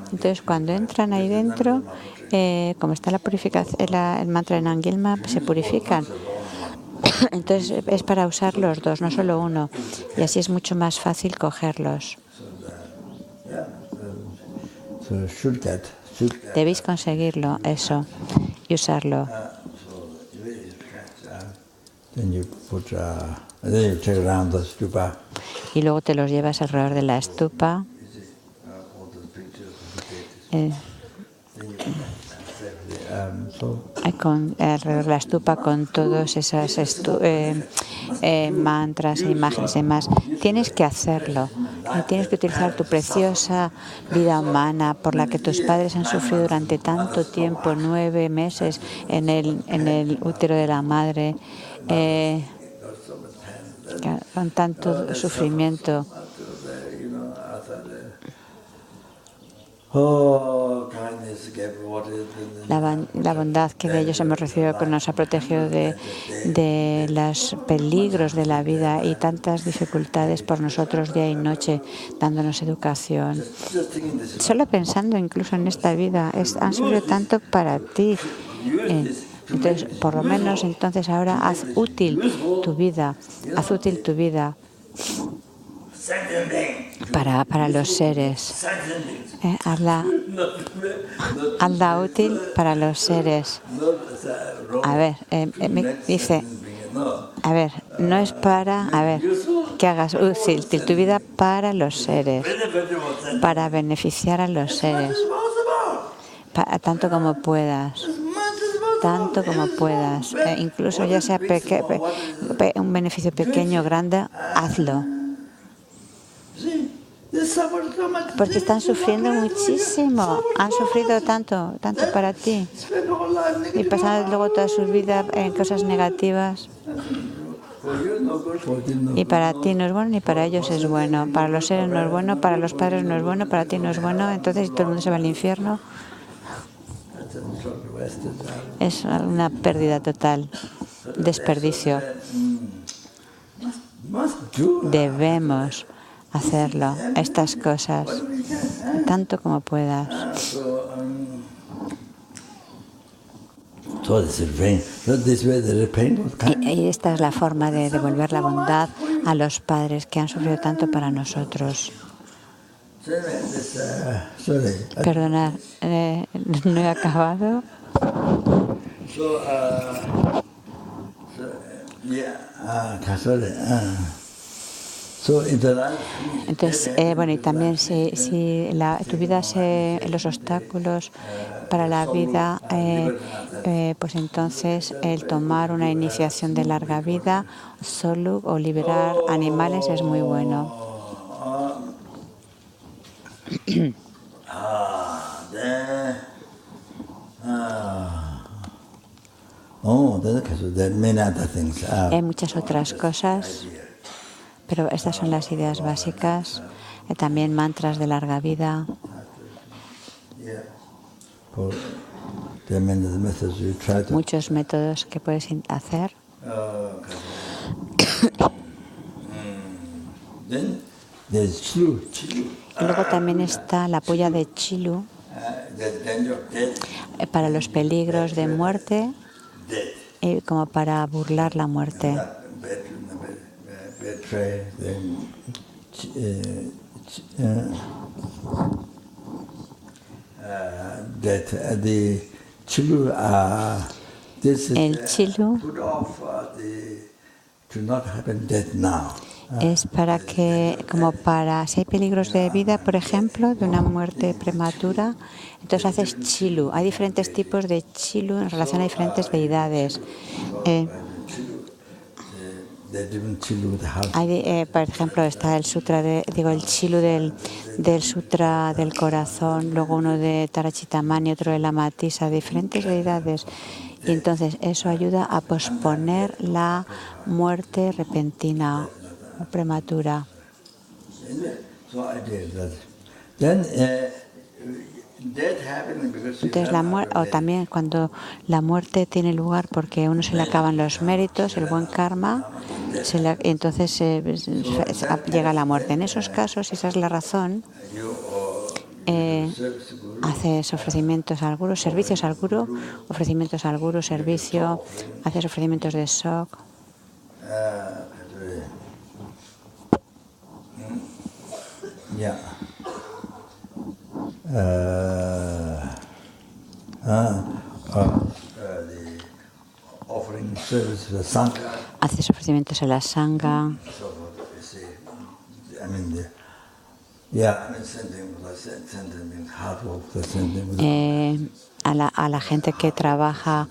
Entonces cuando entran ahí dentro, como está la purificación, el mantra de Nangyelma, se purifican. Entonces es para usar los dos, no solo uno. Y así es mucho más fácil cogerlos. Debéis conseguirlo, eso, y usarlo. Y luego te los llevas alrededor de la estupa. Alrededor de la estupa con todos esos mantras, imágenes y demás. Tienes que hacerlo. Tienes que utilizar tu preciosa vida humana por la que tus padres han sufrido durante tanto tiempo, 9 meses en el útero de la madre, con tanto sufrimiento. La bondad que de ellos hemos recibido, que nos ha protegido de los peligros de la vida y tantas dificultades por nosotros día y noche, dándonos educación. Solo pensando incluso en esta vida, han sufrido tanto para ti. Entonces, por lo menos, entonces ahora haz útil tu vida para los seres. Hazla útil para los seres. A ver, me dice, a ver, no es para, a ver, que hagas útil tu vida para los seres, para beneficiar a los seres, tanto como puedas. Tanto como puedas, incluso ya sea un beneficio pequeño o grande, hazlo. Porque están sufriendo muchísimo, han sufrido tanto para ti y pasan luego toda su vida en cosas negativas. Y para ti no es bueno ni para ellos es bueno, para los seres no es bueno, para los padres no es bueno, para ti no es bueno. Entonces todo el mundo se va al infierno. Es una pérdida total, desperdicio. Debemos hacerlo, estas cosas, tanto como puedas. Y esta es la forma de devolver la bondad a los padres que han sufrido tanto para nosotros. Perdonad, no he acabado. Entonces, bueno, y también si tu vida los obstáculos para la vida, pues entonces el tomar una iniciación de larga vida, Soluk, o liberar animales es muy bueno. Hay muchas otras cosas, pero estas son las ideas básicas. También mantras de larga vida. Muchos métodos que puedes hacer. Y luego también está la puya de Chilu para los peligros de muerte y como para burlar la muerte. El Chilu es para que, como para, si hay peligros de vida, por ejemplo, de una muerte prematura, entonces haces Chilu. Hay diferentes tipos de Chilu en relación a diferentes deidades. Por ejemplo, está el sutra el Chilu del sutra del corazón, luego uno de Tarachitamani, otro de la Matisa, diferentes deidades. Y entonces eso ayuda a posponer la muerte repentina o prematura. Entonces o también cuando la muerte tiene lugar porque a uno se le acaban los méritos, el buen karma, entonces llega la muerte. En esos casos, esa es la razón, haces ofrecimientos al guru, servicios al guru, ofrecimientos al guru, servicio, haces ofrecimientos de sok. Haces ofrecimientos a la sangha. A la gente que trabaja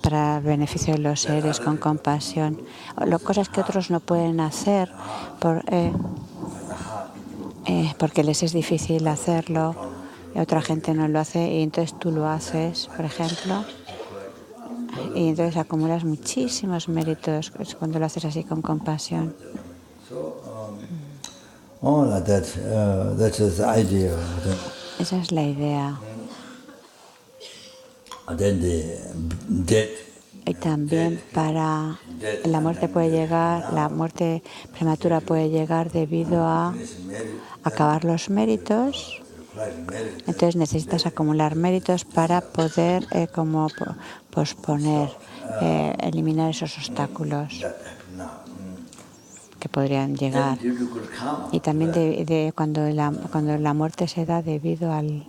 para el beneficio de los seres con compasión, cosas que otros no pueden hacer porque les es difícil hacerlo, y otra gente no lo hace y entonces tú lo haces, por ejemplo, y entonces acumulas muchísimos méritos cuando lo haces así con compasión. Esa es la idea. Y también para la muerte la muerte prematura puede llegar debido a acabar los méritos. Entonces necesitas acumular méritos para poder como posponer, eliminar esos obstáculos que podrían llegar. Y también cuando la muerte se da debido al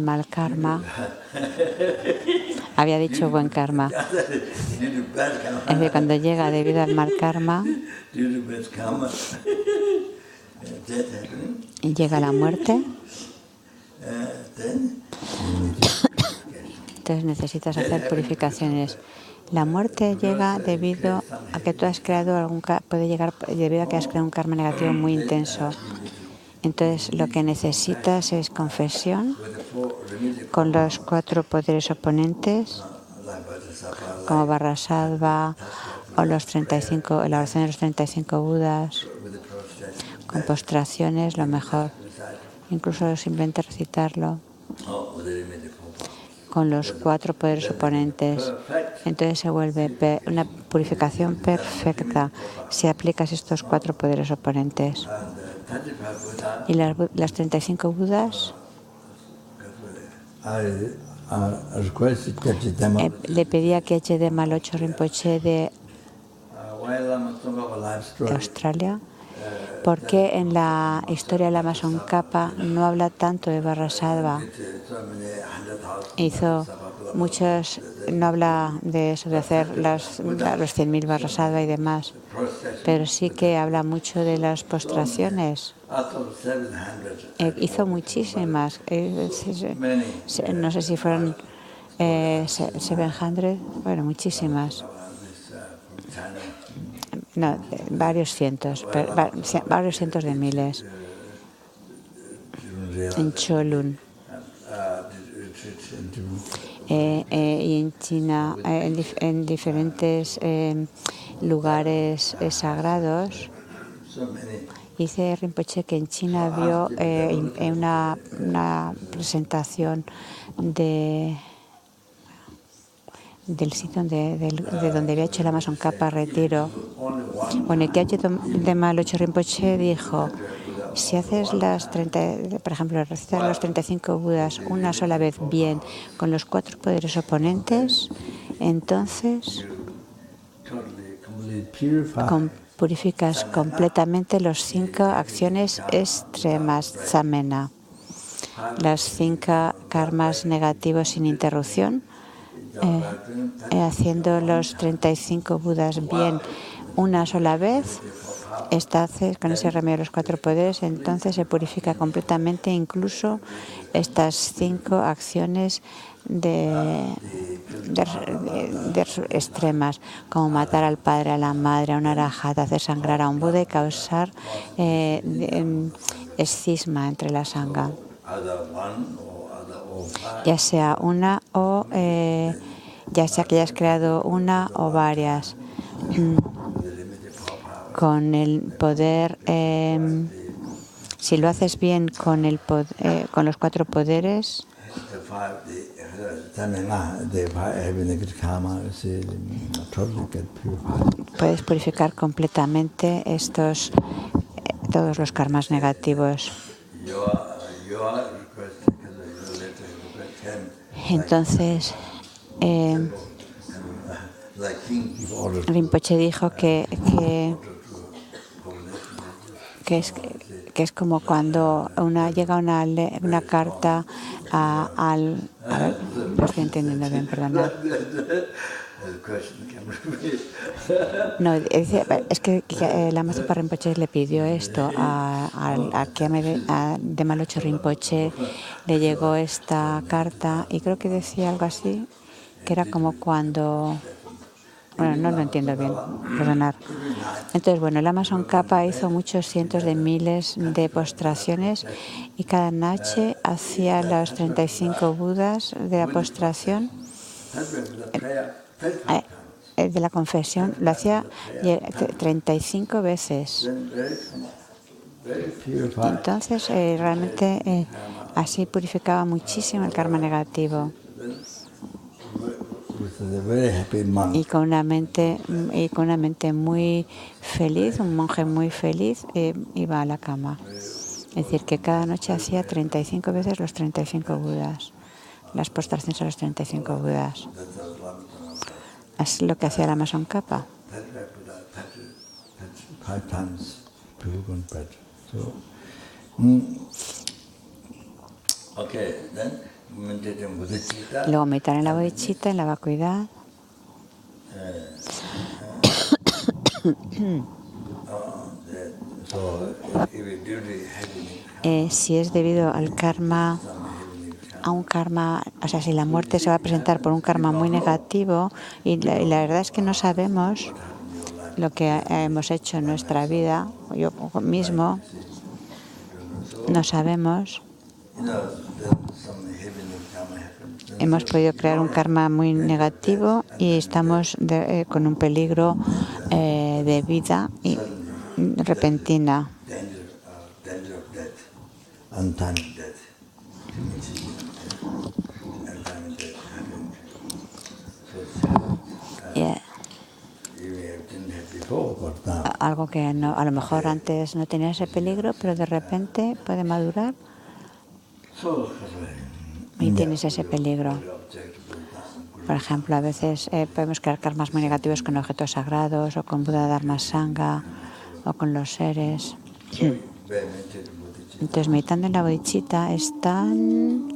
mal karma. Había dicho buen karma. Es decir, cuando llega debido al mal karma y llega la muerte, entonces necesitas hacer purificaciones. La muerte llega debido a que tú has creado puede llegar debido a que has creado un karma negativo muy intenso. Entonces lo que necesitas es confesión con los 4 poderes oponentes, como Vajrasattva o la oración de los 35 Budas, con postraciones, lo mejor, incluso simplemente recitarlo, con los 4 poderes oponentes. Entonces se vuelve una purificación perfecta si aplicas estos 4 poderes oponentes. Y las 35 Budas, le pedía que H.D. Malocho Rinpoche de Australia ¿Por qué en la historia de la Mason Kappa no habla tanto de Vajrasattva? Hizo muchos, no habla de eso, de hacer los 100.000 Vajrasattva y demás, pero sí que habla mucho de las postraciones. Hizo muchísimas, no sé si fueron 700, bueno, muchísimas. No, varios cientos de miles en Cholun. Y en China, en diferentes lugares sagrados. Dice Rinpoche que en China vio una presentación del sitio de donde había hecho la Mason Kappa retiro. Bueno, el Khyalche Dema Locho Rinpoche dijo: si haces por ejemplo, recitas los 35 Budas una sola vez bien con los 4 poderes oponentes, entonces purificas completamente los 5 acciones extremas, samena, las 5 karmas negativos sin interrupción, haciendo los 35 Budas bien una sola vez. Con ese remedio de los 4 poderes, entonces se purifica completamente incluso estas 5 acciones extremas, como matar al padre, a la madre, a una arahata, hacer sangrar a un Buda y causar escisma entre la sangha, ya sea una o ya sea que hayas creado una o varias. Con el poder, si lo haces bien con los 4 poderes, puedes purificar completamente todos los karmas negativos. Entonces, Rinpoche dijo que es como cuando llega una carta a ver, no estoy entendiendo bien, perdonad. No, es que la Maestro Rinpoche le pidió esto a Dema Locho Rinpoche, le llegó esta carta y creo que decía algo así, que era como cuando... Bueno, no lo entiendo bien, perdonad. Entonces, bueno, el Mason Kappa hizo muchos cientos de miles de postraciones y cada noche hacía los 35 Budas de la postración, de la confesión, lo hacía 35 veces. Entonces, realmente así purificaba muchísimo el karma negativo. Y con una mente muy feliz, un monje muy feliz, iba a la cama. Es decir, que cada noche hacía 35 veces los 35 Budas, las postraciones a los 35 Budas. Es lo que hacía la Mason Kappa. Luego meditar en la bodhicitta, en la vacuidad. Si es debido al karma, a un karma, o sea, si la muerte se va a presentar por un karma muy negativo, y la verdad es que no sabemos lo que hemos hecho en nuestra vida, yo mismo, no sabemos. Hemos podido crear un karma muy negativo y estamos con un peligro de vida repentina. Algo que a lo mejor antes no tenía ese peligro, pero de repente puede madurar y tienes ese peligro. Por ejemplo, a veces podemos crear karmas muy negativos con objetos sagrados o con Buda Dharma Sangha o con los seres. Entonces, meditando en la bodhicitta es tan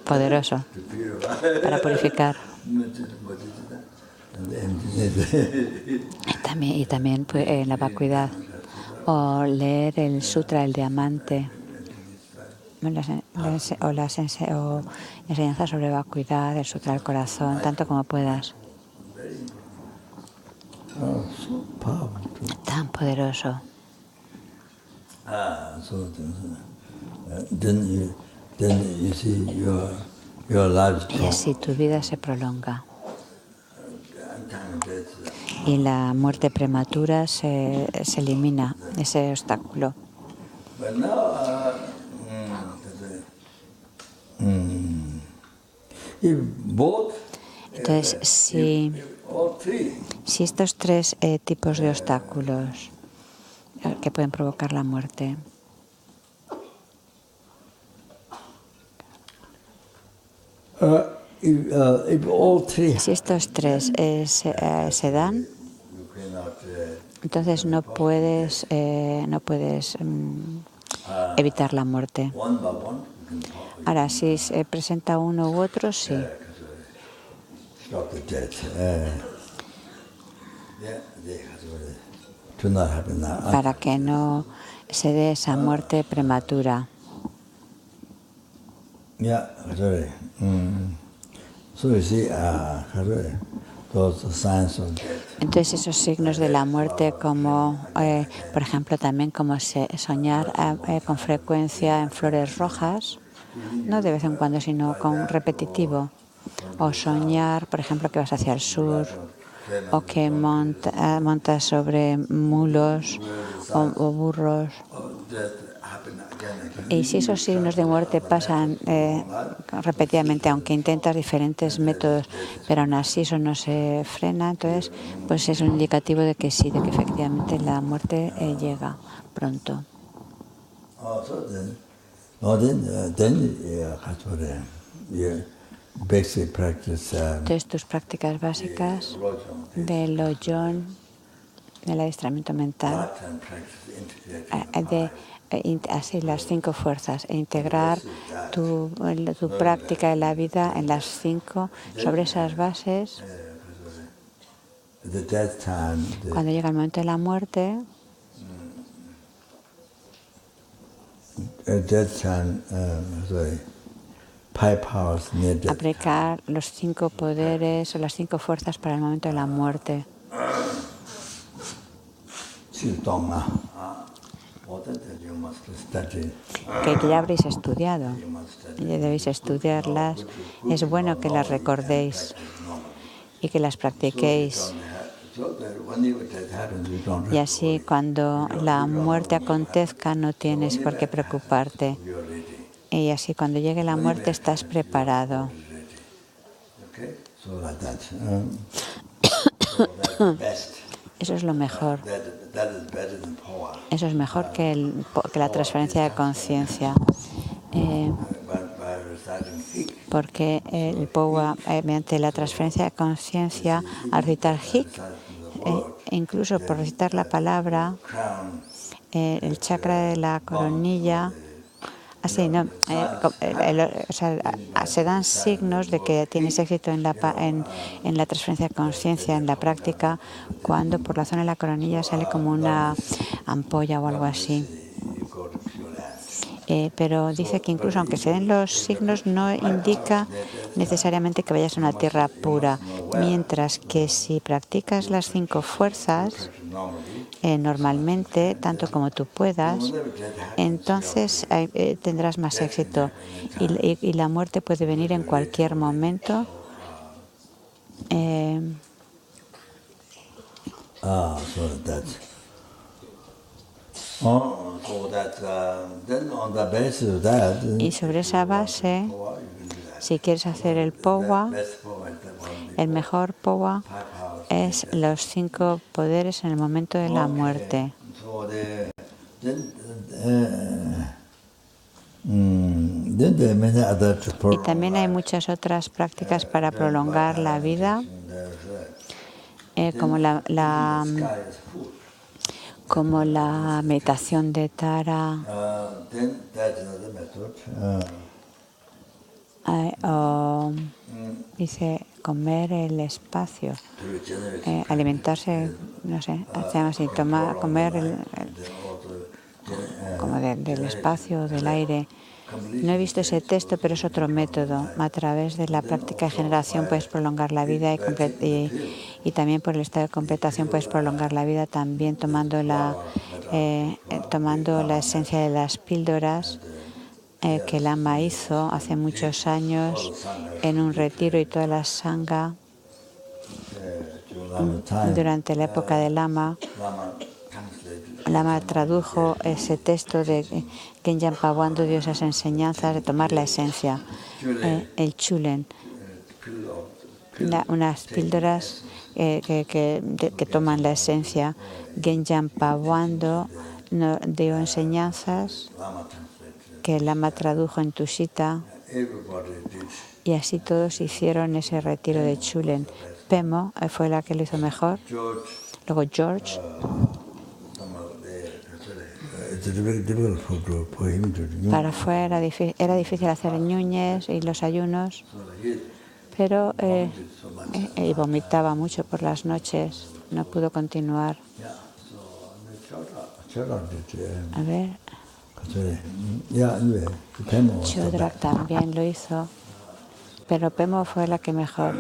poderoso para purificar. Y también pues, en la vacuidad. O leer el Sutra del Diamante. O enseñanzas sobre vacuidad, el Sutra del Corazón, tanto como puedas. Tan poderoso. Y así tu vida se prolonga. Y la muerte prematura se elimina, ese obstáculo. Entonces, si estos tres tipos de obstáculos que pueden provocar la muerte si estos tres se dan, entonces no puedes evitar la muerte. Ahora, si se presenta uno u otro, sí. Para que no se dé esa muerte prematura. Entonces esos signos de la muerte como, por ejemplo, también como soñar con frecuencia en flores rojas, no de vez en cuando, sino con repetitivo, o soñar, por ejemplo, que vas hacia el sur, o que montas sobre mulos o burros. Y si esos signos de muerte pasan repetidamente, aunque intentas diferentes métodos, pero aún así eso no se frena, entonces pues es un indicativo de que sí, de que efectivamente la muerte llega pronto. Entonces tus prácticas básicas de Lojong, del adiestramiento mental, así las 5 fuerzas, e integrar tu práctica de la vida en las 5 sobre esas bases. Cuando llega el momento de la muerte, aplicar los 5 poderes o las 5 fuerzas para el momento de la muerte. Que ya habréis estudiado, ya debéis estudiarlas. Es bueno que las recordéis y que las practiquéis. Y así cuando la muerte acontezca no tienes por qué preocuparte. Y así cuando llegue la muerte estás preparado. Eso es lo mejor. Eso es mejor que la transferencia de conciencia. Porque el Powa, mediante la transferencia de conciencia, al recitar Hik, incluso por recitar la palabra, el chakra de la coronilla, así, ¿no? Se dan signos de que tienes éxito en la transferencia de conciencia, en la práctica, cuando por la zona de la coronilla sale como una ampolla o algo así. Pero dice que incluso aunque se den los signos, no indica necesariamente que vayas a una tierra pura, mientras que si practicas las 5 fuerzas, normalmente, tanto como tú puedas, entonces tendrás más éxito y la muerte puede venir en cualquier momento. Y sobre esa base, si quieres hacer el Powa, el mejor Powa es los 5 poderes en el momento de la muerte. Y también hay muchas otras prácticas para prolongar la vida. como la meditación de Tara, o dice comer el espacio, alimentarse, no sé, se llama así, comer como del espacio, del aire. No he visto ese texto, pero es otro método. A través de la práctica de generación puedes prolongar la vida y también por el estado de completación puedes prolongar la vida, también tomando la esencia de las píldoras que el Lama hizo hace muchos años en un retiro, y toda la sangha durante la época del Lama. Lama tradujo ese texto de Genjan Pawando, dio esas enseñanzas de tomar la esencia, el chulen, unas píldoras que toman la esencia. Genjan Pawando dio enseñanzas que el Lama tradujo en Tushita, y así todos hicieron ese retiro de chulen. Pemo fue la que lo hizo mejor. Luego George. Para afuera era difícil hacer ñuñes y los ayunos, pero vomitaba mucho por las noches. No pudo continuar. A ver. Chodrak también lo hizo, pero Pemo fue la que mejor.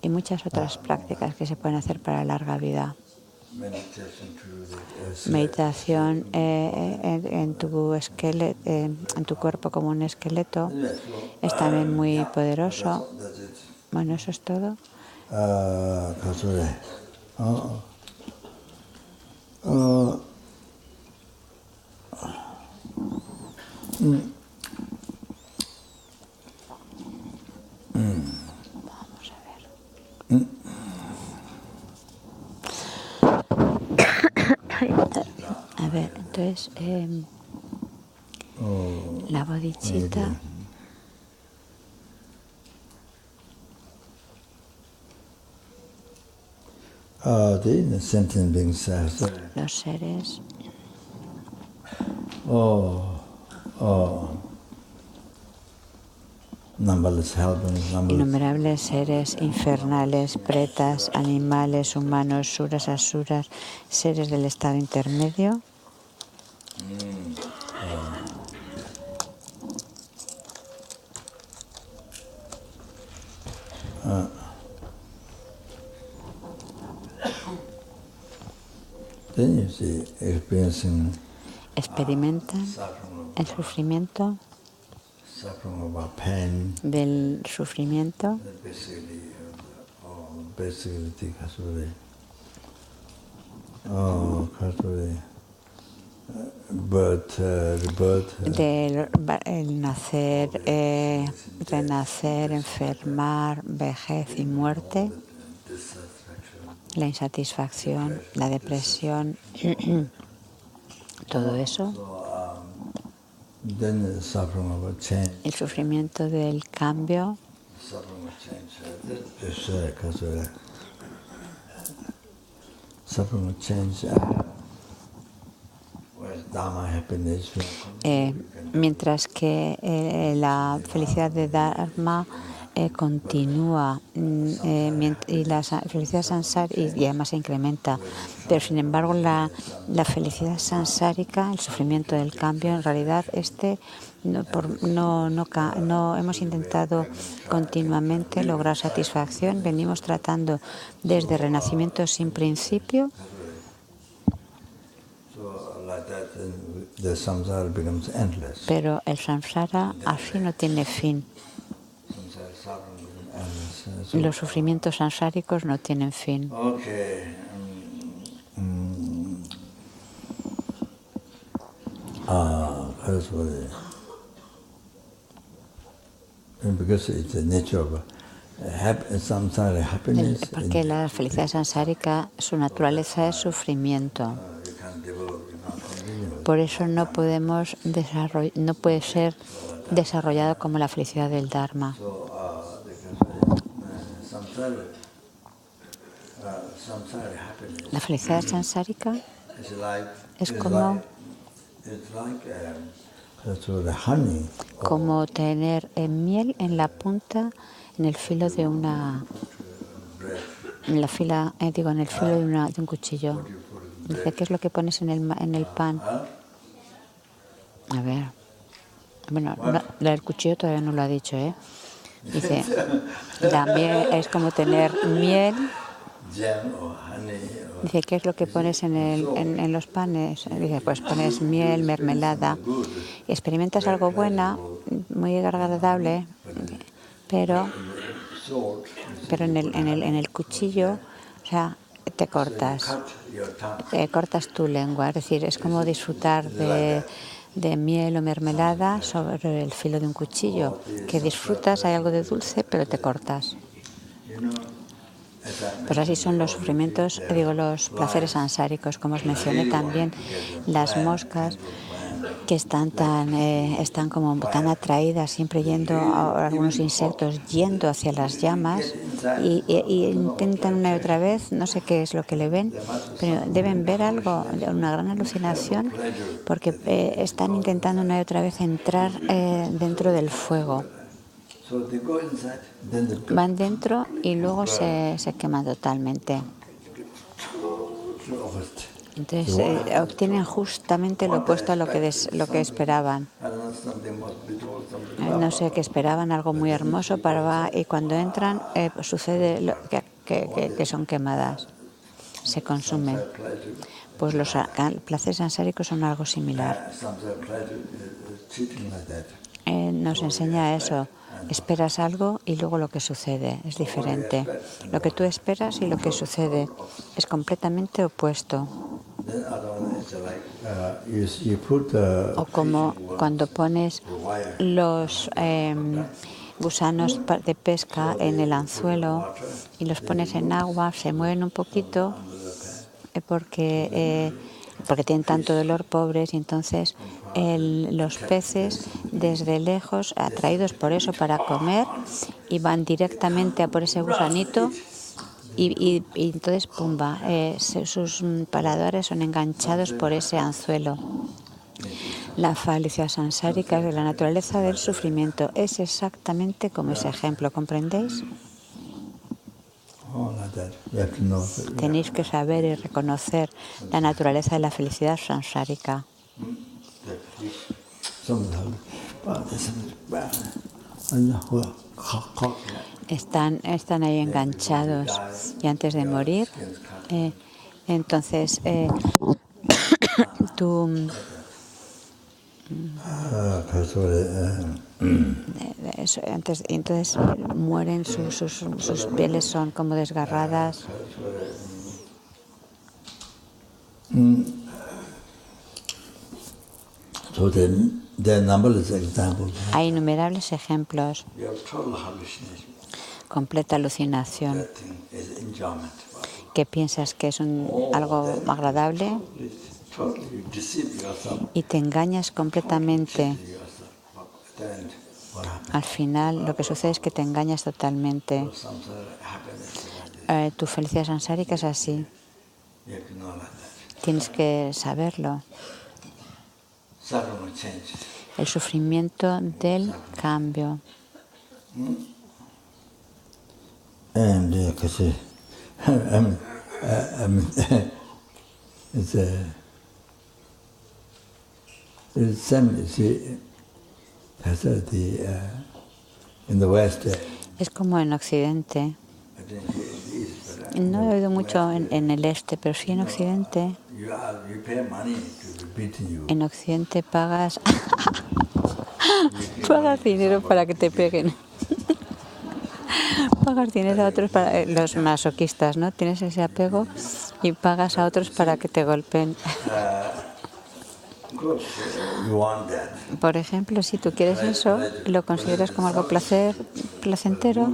Y muchas otras prácticas que se pueden hacer para larga vida. Meditación en tu esqueleto, en tu cuerpo como un esqueleto, es también muy poderoso. Bueno, eso es todo. Vamos a ver. A ver, entonces la bodhicitta. Los seres. Innumerables seres infernales, pretas, animales, humanos, suras, asuras, seres del estado intermedio. Experimentan el sufrimiento del sufrimiento, del nacer, renacer, enfermar, vejez y muerte, la insatisfacción, la depresión, todo eso. El sufrimiento del cambio, mientras que la felicidad de Dharma continúa y la felicidad sansari y además se incrementa, pero sin embargo la felicidad sansárica, el sufrimiento del cambio, en realidad no hemos intentado continuamente lograr satisfacción. Venimos tratando desde renacimiento sin principio, pero el samsara así no tiene fin. Los sufrimientos sansáricos no tienen fin. Porque la felicidad sansárica, su naturaleza es sufrimiento. Por eso no puede ser desarrollado como la felicidad del Dharma. La felicidad sansárica es como tener miel en la punta, en el filo de una, en la fila, en el filo de un cuchillo. Dice, ¿qué es lo que pones en el pan? A ver, bueno, no, el cuchillo todavía no lo ha dicho, ¿eh? Dice, la miel es como tener miel. Dice, ¿qué es lo que pones en los panes? Dice, pues pones miel, mermelada. Experimentas algo bueno, muy agradable, pero en el cuchillo, o sea, te cortas tu lengua. Es decir, es como disfrutar de miel o mermelada sobre el filo de un cuchillo, que disfrutas, hay algo de dulce, pero te cortas. Pues así son los sufrimientos, los placeres ansáricos, como os mencioné también, las moscas que están como tan atraídas, siempre yendo a algunos insectos, yendo hacia las llamas y intentan una y otra vez, no sé qué es lo que le ven, pero deben ver algo, una gran alucinación, porque están intentando una y otra vez entrar dentro del fuego. Van dentro y luego se queman totalmente. Entonces obtienen justamente lo opuesto a lo que esperaban. No sé, que esperaban algo muy hermoso y cuando entran sucede que son quemadas, se consumen. Pues los placeres ansáricos son algo similar. Nos enseña eso. Esperas algo y luego lo que sucede es diferente. Lo que tú esperas y lo que sucede es completamente opuesto. O como cuando pones los gusanos de pesca en el anzuelo y los pones en agua, se mueven un poquito porque tienen tanto dolor, pobres, y entonces los peces desde lejos, atraídos por eso para comer, y van directamente a por ese gusanito y entonces, pumba, sus paladares son enganchados por ese anzuelo. La felicidad sansárica es la naturaleza del sufrimiento. Es exactamente como ese ejemplo, ¿comprendéis? Tenéis que saber y reconocer la naturaleza de la felicidad sansárica. Están ahí enganchados y antes de morir, entonces entonces mueren, sus pieles son como desgarradas. Hay innumerables ejemplos. Completa alucinación. Que piensas que es algo agradable y te engañas completamente. Al final lo que sucede es que te engañas totalmente. Tu felicidad sansárica es así. Tienes que saberlo. El sufrimiento del cambio. Es como en Occidente. No he oído mucho en el este, pero sí en Occidente. En Occidente pagas dinero para que te peguen. Pagas dinero a otros, para los masoquistas, ¿no? Tienes ese apego y pagas a otros para que te golpeen. Por ejemplo, si tú quieres eso, lo consideras como algo placentero,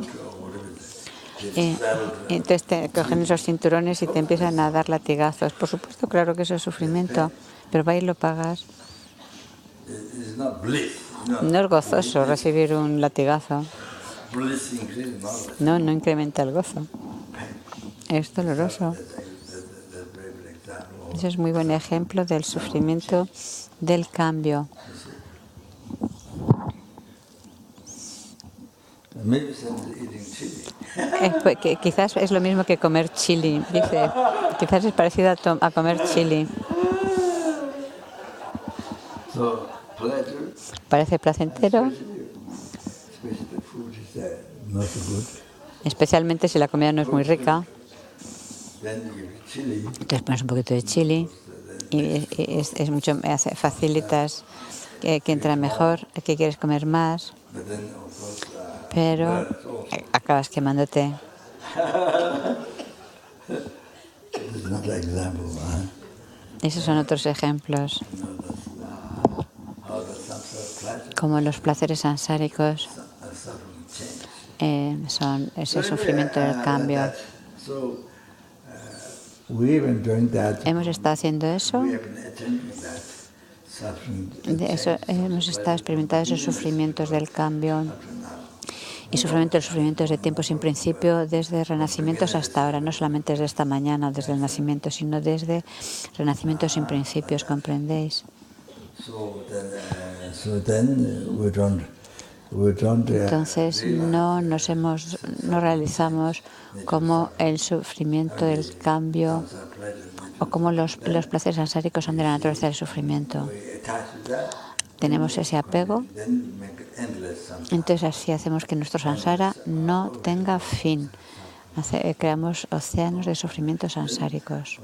entonces te cogen esos cinturones y te empiezan a dar latigazos. Por supuesto, claro que eso es sufrimiento, pero va y lo pagas. No es gozoso recibir un latigazo. bliss increase, No, no incrementa el gozo. Es doloroso. That's very good example. Ese es muy buen ejemplo del sufrimiento del cambio. Maybe somebody eating chili. Pues que quizás es lo mismo que comer chili, dice. Quizás es parecido a comer chili. So pleasure, Parece placentero, especially the food is not so good. especialmente si la comida no es muy rica. Then you give chili. Entonces pones un poquito de chili y es mucho, facilitas que entra mejor, que quieres comer más, But then of course pero burns also. acabas quemándote. This is another example, Esos son otros ejemplos, how the samsara pleasure como los placeres sansáricos and suffering change. son ese sufrimiento del cambio. So we have been doing that. Hemos estado haciendo eso, We have been attending that suffering. hemos estado experimentando esos sufrimientos del cambio y sufrimientos de tiempo sin principio desde renacimientos hasta ahora, no solamente desde esta mañana, desde el nacimiento, sino desde renacimientos sin principios, ¿comprendéis? So then we don't Entonces no realizamos cómo el sufrimiento del cambio o cómo los placeres sansáricos son de la naturaleza del sufrimiento. Tenemos ese apego, entonces así hacemos que nuestro sansara no tenga fin. Creamos océanos de sufrimientos sansáricos.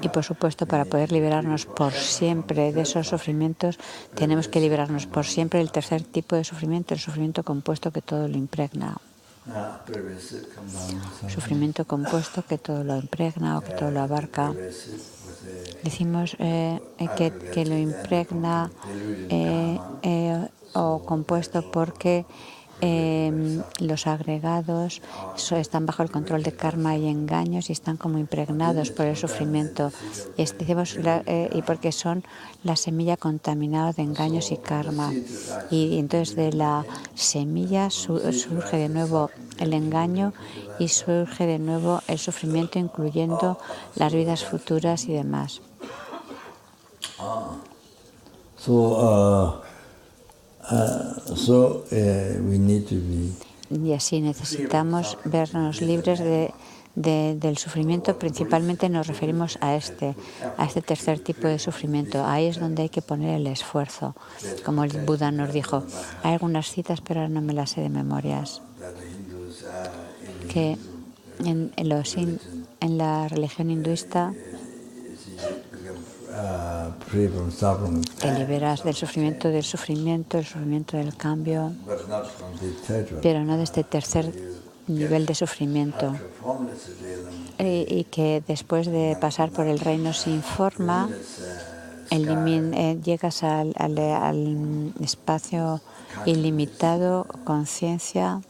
Y por supuesto, para poder liberarnos por siempre de esos sufrimientos, tenemos que liberarnos por siempre del tercer tipo de sufrimiento, el sufrimiento compuesto que todo lo impregna. Sufrimiento compuesto que todo lo impregna o que todo lo abarca. Decimos que lo impregna o compuesto porque los agregados están bajo el control de karma y engaños y están como impregnados por el sufrimiento. Y porque son la semilla contaminada de engaños y karma. Y entonces de la semilla surge de nuevo el engaño y surge de nuevo el sufrimiento, incluyendo las vidas futuras y demás. We need to be. Y así necesitamos vernos libres del sufrimiento. Principalmente nos referimos a este tercer tipo de sufrimiento. Ahí es donde hay que poner el esfuerzo. Como el Buda nos dijo, hay algunas citas, pero ahora no me las sé de memorias, que en la religión hinduista te liberas del sufrimiento, el sufrimiento del cambio, pero no de este tercer nivel de sufrimiento. Y que después de pasar por el reino sin forma, llegas al espacio ilimitado, conciencia,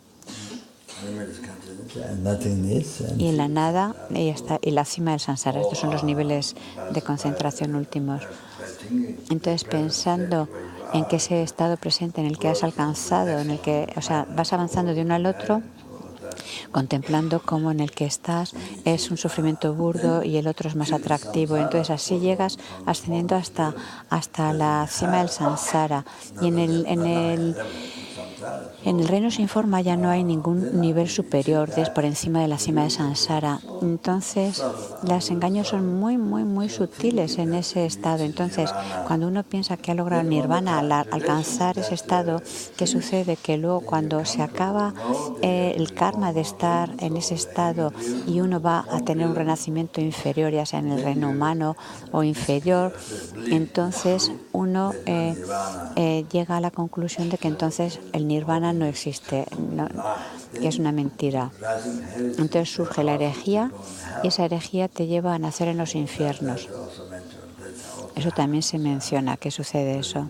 y en la nada y la cima del samsara. Estos son los niveles de concentración últimos. Entonces, pensando en que ese estado presente en el que has alcanzado, en el que, vas avanzando de uno al otro, contemplando cómo en el que estás es un sufrimiento burdo y el otro es más atractivo. Entonces así llegas ascendiendo hasta la cima del samsara. Y en el reino sin forma ya no hay ningún nivel superior por encima de la cima de samsara. Entonces, los engaños son muy, muy, muy sutiles en ese estado. Entonces, cuando uno piensa que ha logrado nirvana al alcanzar ese estado, ¿qué sucede? Que luego cuando se acaba el karma de estar en ese estado y uno va a tener un renacimiento inferior, ya sea en el reino humano o inferior, entonces uno llega a la conclusión de que entonces el nirvana no existe, que es una mentira. Entonces surge la herejía y esa herejía te lleva a nacer en los infiernos. Eso también se menciona. ¿Qué sucede eso?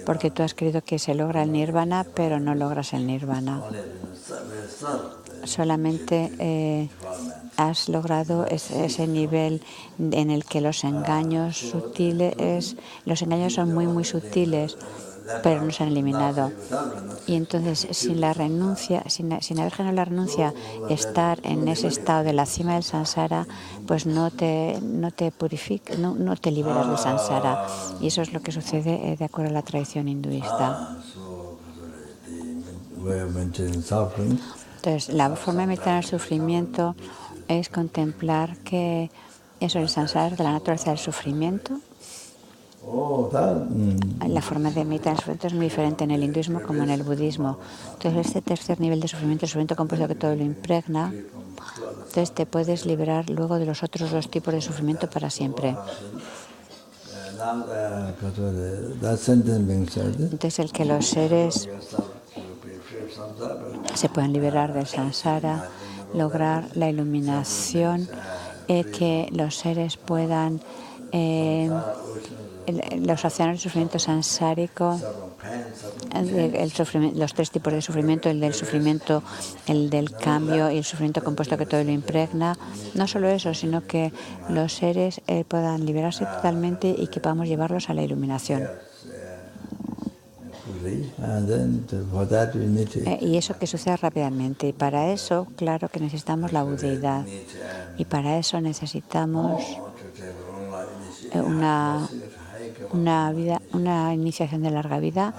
Porque tú has creído que se logra el nirvana, pero no logras el nirvana. Solamente has logrado ese nivel en el que los engaños son muy, muy sutiles. pero no se han eliminado. Y entonces, sin la renuncia, sin haber generado la renuncia, estar en ese estado de la cima del samsara, pues no te purifica, no te liberas del samsara. Y eso es lo que sucede de acuerdo a la tradición hinduista. Entonces, la forma de meditar el sufrimiento es contemplar que eso, el samsara es de la naturaleza del sufrimiento. La forma de meditar el sufrimiento es muy diferente en el hinduismo como en el budismo. Entonces, este tercer nivel de sufrimiento, el sufrimiento compuesto que todo lo impregna, entonces te puedes liberar luego de los otros dos tipos de sufrimiento para siempre. Entonces, el que los seres se puedan liberar del samsara, lograr la iluminación, que los seres puedan los océanos del sufrimiento sansárico, los tres tipos de sufrimiento, el del sufrimiento, el del cambio y el sufrimiento compuesto que todo lo impregna. No solo eso, sino que los seres puedan liberarse totalmente y que podamos llevarlos a la iluminación. Y eso que suceda rápidamente. Y para eso, claro que necesitamos la budeidad. Y para eso necesitamos una iniciación de larga vida,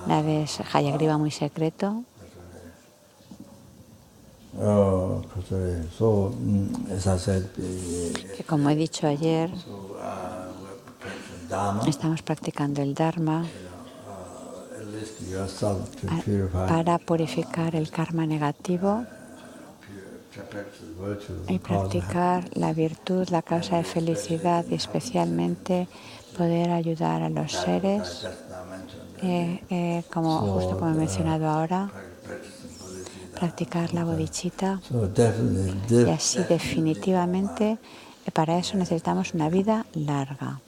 la de Hayagriva muy secreto. Que como he dicho ayer, estamos practicando el Dharma para purificar el karma negativo y practicar la virtud, la causa de felicidad y especialmente poder ayudar a los seres, justo como he mencionado ahora, practicar la bodhicitta. Y así definitivamente para eso necesitamos una vida larga.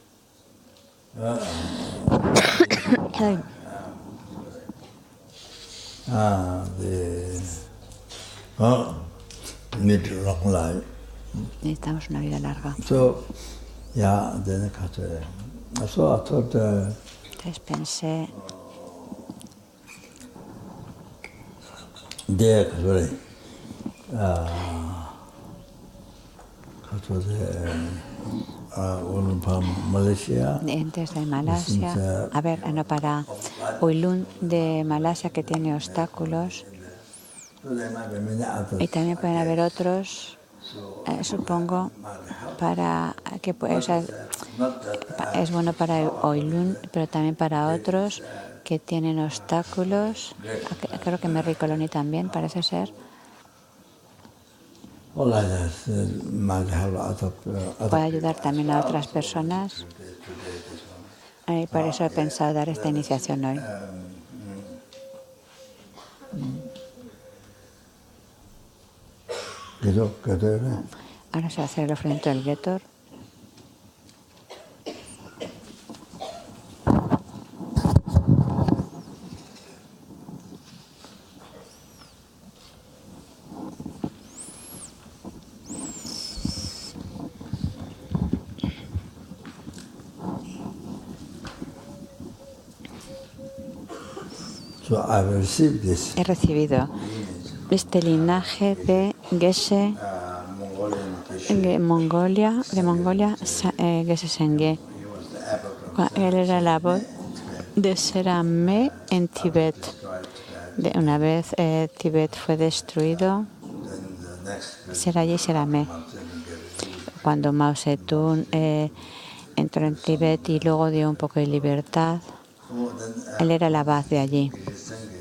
Necesitamos una vida larga. Entonces pensé desde Malasia, para Uilun de Malasia, que tiene obstáculos, y también pueden haber otros, supongo, para que es bueno para Uilun, pero también para otros que tienen obstáculos. Creo que Merry Colony también, parece ser. Puede ayudar también a otras personas. Y por eso he pensado dar esta iniciación hoy. Ahora se va a hacer el ofrecimiento del Getor. He recibido este linaje de Geshe de Mongolia, Geshe Sengye. Él era la voz de Serame en Tibet. Una vez Tibet fue destruido, Serayé y Serame. Cuando Mao Zedong entró en Tibet y luego dio un poco de libertad, él era el abad de allí.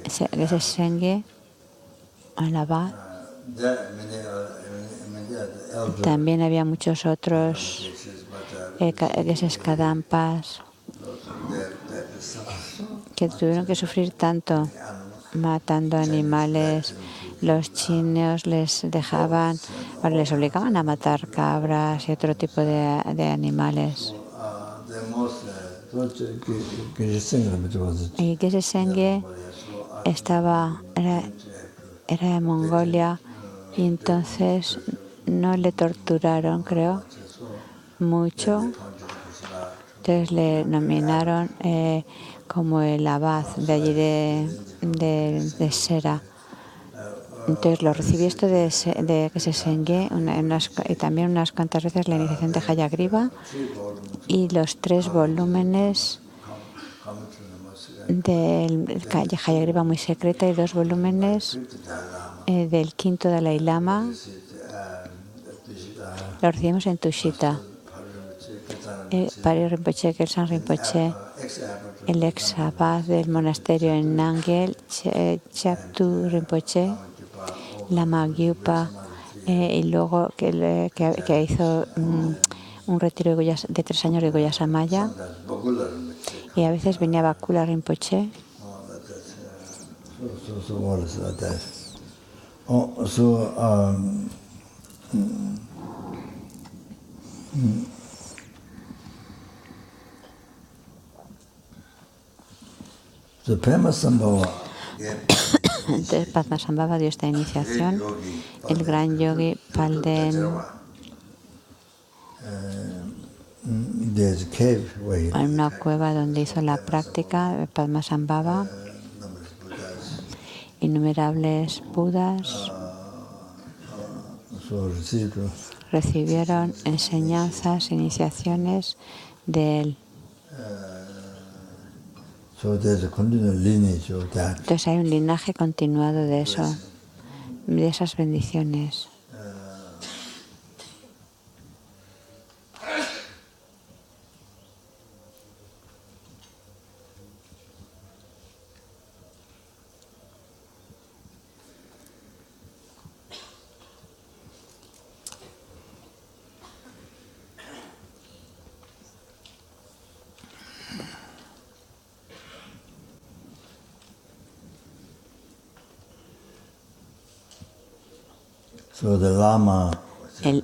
Geshe Sengye, el abad. También había muchos otros Geshe Kadampas que tuvieron que sufrir tanto matando animales. Los chinos les obligaban a matar cabras y otro tipo de animales. Y Geshe Sengye era de Mongolia y entonces no le torturaron, creo, mucho. Entonces le nominaron como el abad de allí de Sera. Entonces lo recibí esto de que se Sengye y también unas cuantas veces la iniciación de Hayagriva y los 3 volúmenes del Hayagriva muy secreta y 2 volúmenes del quinto Dalai Lama. Lo recibimos en Tushita. Pari Rinpoche, Kelsang Rinpoche, el ex abad del monasterio en Nangel, Chaktu Rinpoche, Lama Gyupa, y luego que hizo un retiro de 3 años de Goya Samaya, y a veces venía Bakula Rinpoche. Entonces Padmasambhava dio esta iniciación. El gran yogi Palden, en una cueva donde hizo la práctica de Padmasambhava, innumerables budas recibieron enseñanzas, iniciaciones de él. Entonces hay un linaje continuado de eso, de esas bendiciones.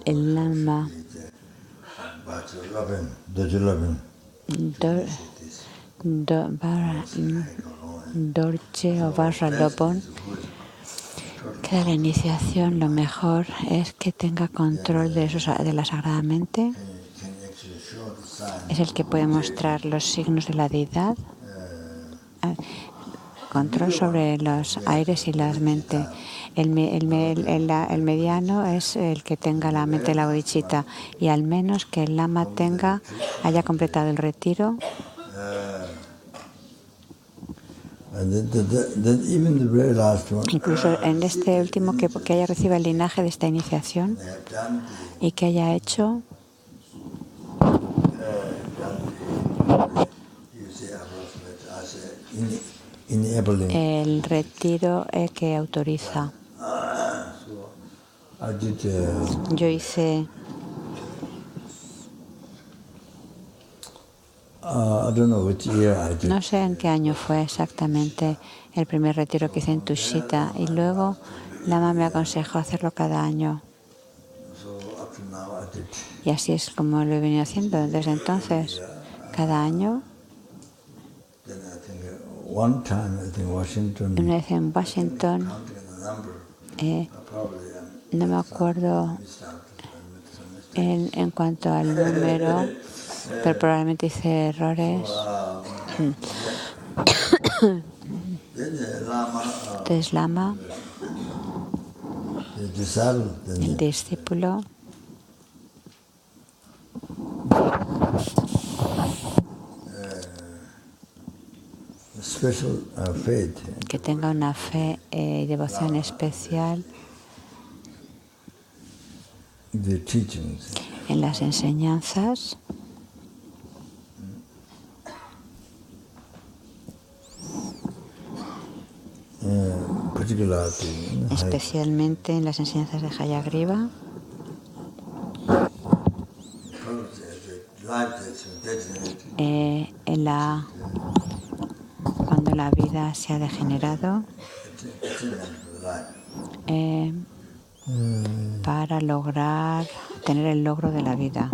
El lama Dorje o Barra Lopon, que de la iniciación lo mejor es que tenga control de la sagrada mente. Es el que puede mostrar los signos de la deidad, control sobre los aires y la mente. El mediano es el que tenga la mente de la bodhicitta, y al menos que el lama haya completado el retiro. Incluso en este último, que haya recibido el linaje de esta iniciación y que haya hecho el retiro que autoriza. Yo hice no sé en qué año fue exactamente el primer retiro que hice en Tushita, y luego Lama me aconsejó hacerlo cada año. Y así es como lo he venido haciendo desde entonces, cada año. Una vez en Washington, no me acuerdo en cuanto al número, pero probablemente hice errores. Entonces Lama, el discípulo, que tenga una fe y devoción especial en las enseñanzas, especialmente en las enseñanzas de Hayagriva, cuando la vida se ha degenerado, para lograr tener el logro de la vida.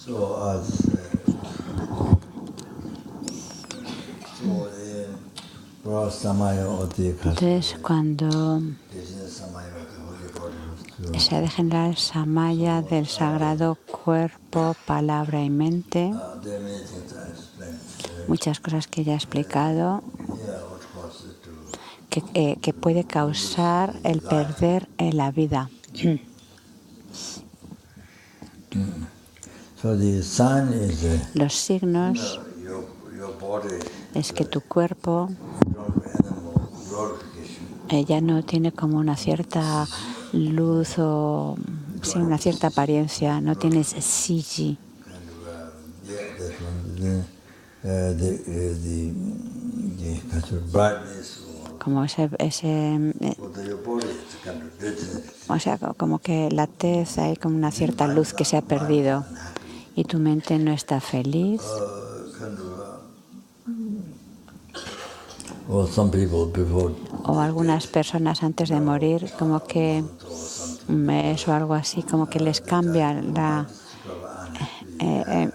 So as Entonces, cuando se ha de generar el samaya del sagrado cuerpo, palabra y mente, muchas cosas que ya he explicado, que puede causar el perder la vida. Los signos es que tu cuerpo ya no tiene como una cierta luz o sí, una cierta apariencia, no tienes siji. Como o sea, como que la tez, hay como una cierta luz que se ha perdido y tu mente no está feliz. O algunas personas antes de morir, como que un mes o algo así, como que les cambia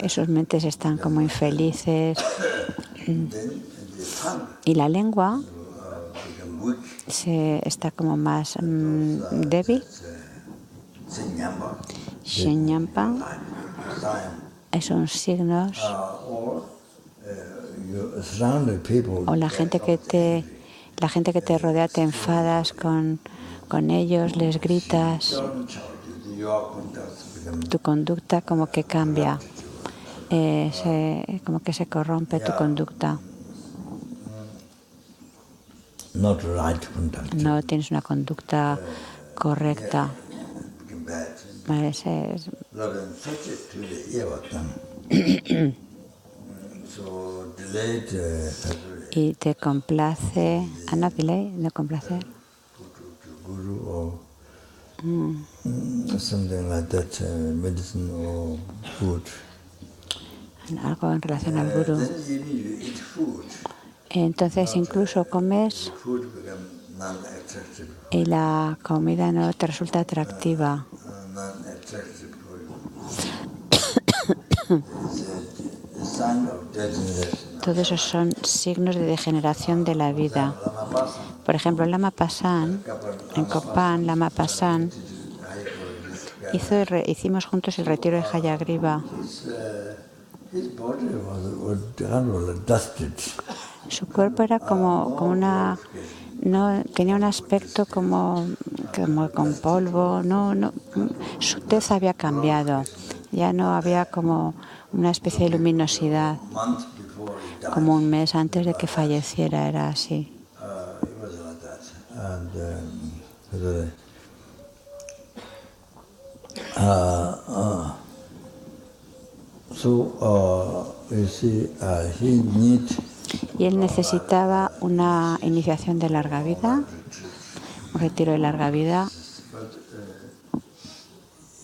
sus mentes están como infelices. Y la lengua está como más débil. Shenyampa son signos. O la gente que te rodea, te enfadas con ellos, les gritas, tu conducta como que cambia, como que se corrompe tu conducta. No tienes una conducta correcta. Y te complace, delay, no complacer. Algo en relación al guru. Entonces incluso comes y la comida no te resulta atractiva. Todos esos son signos de degeneración de la vida. Por ejemplo, Lama Pasan, en Kopan, Lama Pasan hicimos juntos el retiro de Hayagriva. Su cuerpo era como una, no tenía un aspecto como con polvo, su tez había cambiado, ya no había como una especie de luminosidad, como un mes antes de que falleciera, era así. So, you see, he need Y él necesitaba una iniciación de larga vida, un retiro de larga vida.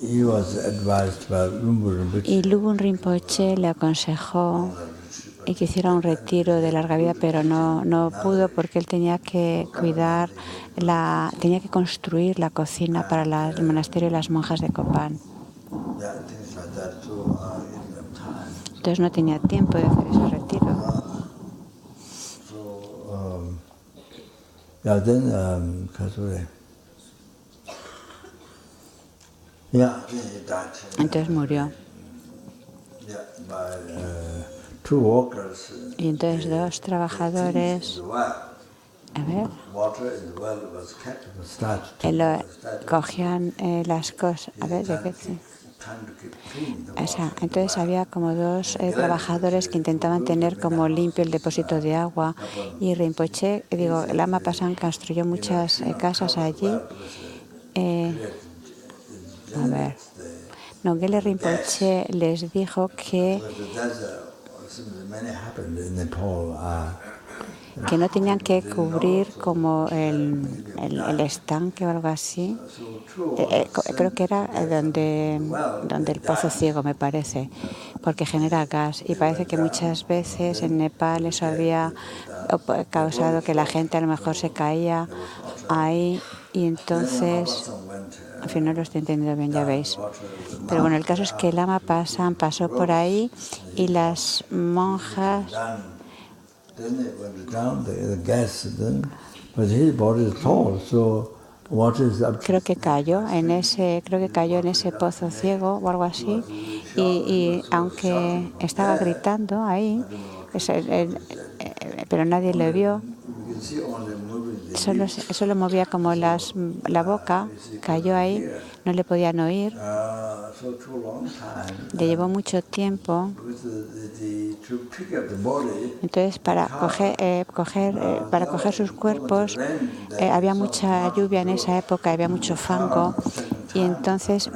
he was advised by Lumbu Y Rinpoche. Lubun Rinpoche le aconsejó que hiciera un retiro de larga vida, pero no pudo porque él tenía que tenía que construir la cocina para el monasterio y las monjas de Copán. Yeah, things like that. So, he didn't have time. Entonces no tenía tiempo de hacer ese retiro. So, yeah, then, yeah, he died. Entonces murió. Yeah, by two workers. Y entonces dos trabajadores, a ver, Water in the well was kept, started cogían las cosas, a ver, ¿de qué? time to keep clean the O sea, water. entonces había como dos trabajadores que intentaban tener como limpio el depósito de agua. Y Rinpoche, Lama Pasang construyó muchas casas allí. A ver, Nongele Rinpoche les dijo que no tenían que cubrir como el estanque o algo así. Creo que era donde el pozo ciego, me parece, porque genera gas. Y parece que muchas veces en Nepal eso había causado que la gente a lo mejor se caía ahí. Y entonces, en fin, no lo estoy entendiendo bien, ya veis. Pero bueno, el caso es que el Lama Pasang pasó por ahí y las monjas... Then it went down, the gas, but his body is tall, so water is up to Creo que cayó en ese pozo ciego o algo así. Y aunque estaba gritando ahí, pero nadie le vio. you can see only moving the Solo movía como la boca, cayó ahí, no le podían oír. so too long time. Le llevó mucho tiempo. Because to pick up the body, Entonces, para coger sus cuerpos, había mucha lluvia en esa época, había mucho fango. Y entonces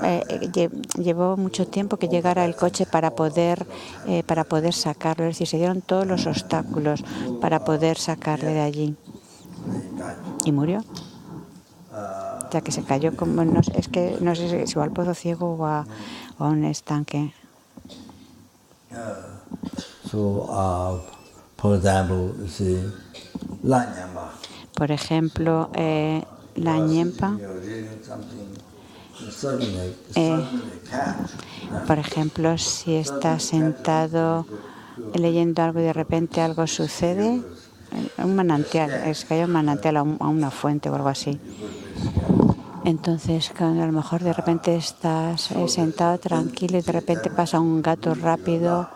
llevó mucho tiempo que llegara el coche para poder sacarlo. Es decir, se dieron todos los obstáculos para poder sacarle de allí. Y murió. Ya que se cayó como, no sé si va al pozo ciego o a un estanque. so for example, you see, La Nyamba. Por ejemplo, la ñempa. You're reading something, suddenly catch. Por ejemplo, si está sentado leyendo algo y de repente algo sucede, un manantial, es que hay un manantial a una fuente o algo así. Entonces, cuando a lo mejor de repente estás sentado tranquilo y de repente pasa un gato rápido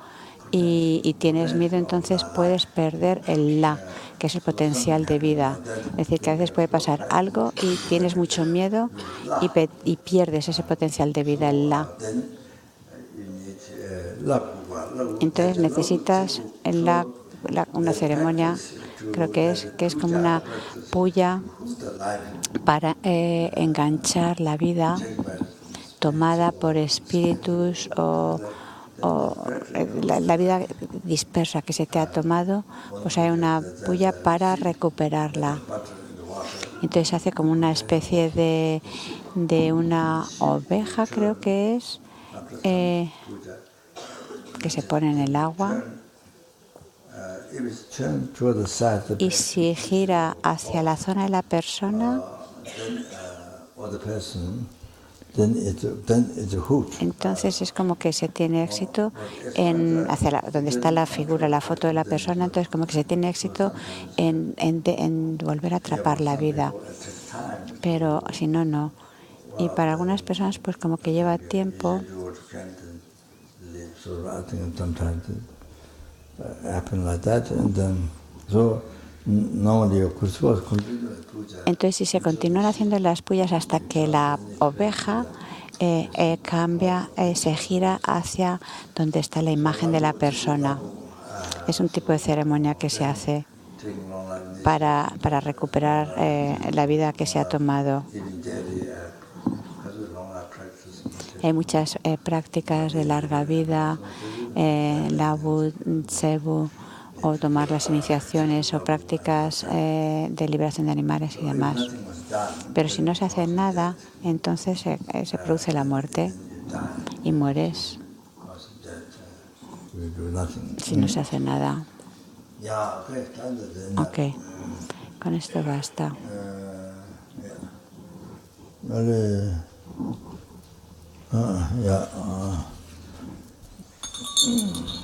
y tienes miedo, entonces puedes perder el la, que es el potencial de vida. Es decir, que a veces puede pasar algo y tienes mucho miedo y pierdes ese potencial de vida, el la. Entonces necesitas una ceremonia, creo que es como una puya para enganchar la vida tomada por espíritus o la vida dispersa que se te ha tomado, pues hay una puya para recuperarla. Entonces se hace como una especie de una oveja, creo que es, que se pone en el agua. Y si gira hacia la zona de la persona, entonces es como que se tiene éxito hacia donde está la figura, la foto de la persona, entonces como que se tiene éxito en volver a atrapar la vida. Pero si no, no. Y para algunas personas pues como que lleva tiempo. Entonces, si se continúan haciendo las puyas hasta que la oveja cambia, se gira hacia donde está la imagen de la persona. Es un tipo de ceremonia que se hace para recuperar la vida que se ha tomado. Hay muchas prácticas de larga vida Labu, Tsebu, o tomar las iniciaciones o prácticas de liberación de animales y demás. Pero si no se hace nada, entonces se produce la muerte y mueres si no se hace nada. Ok, con esto basta. Yeah.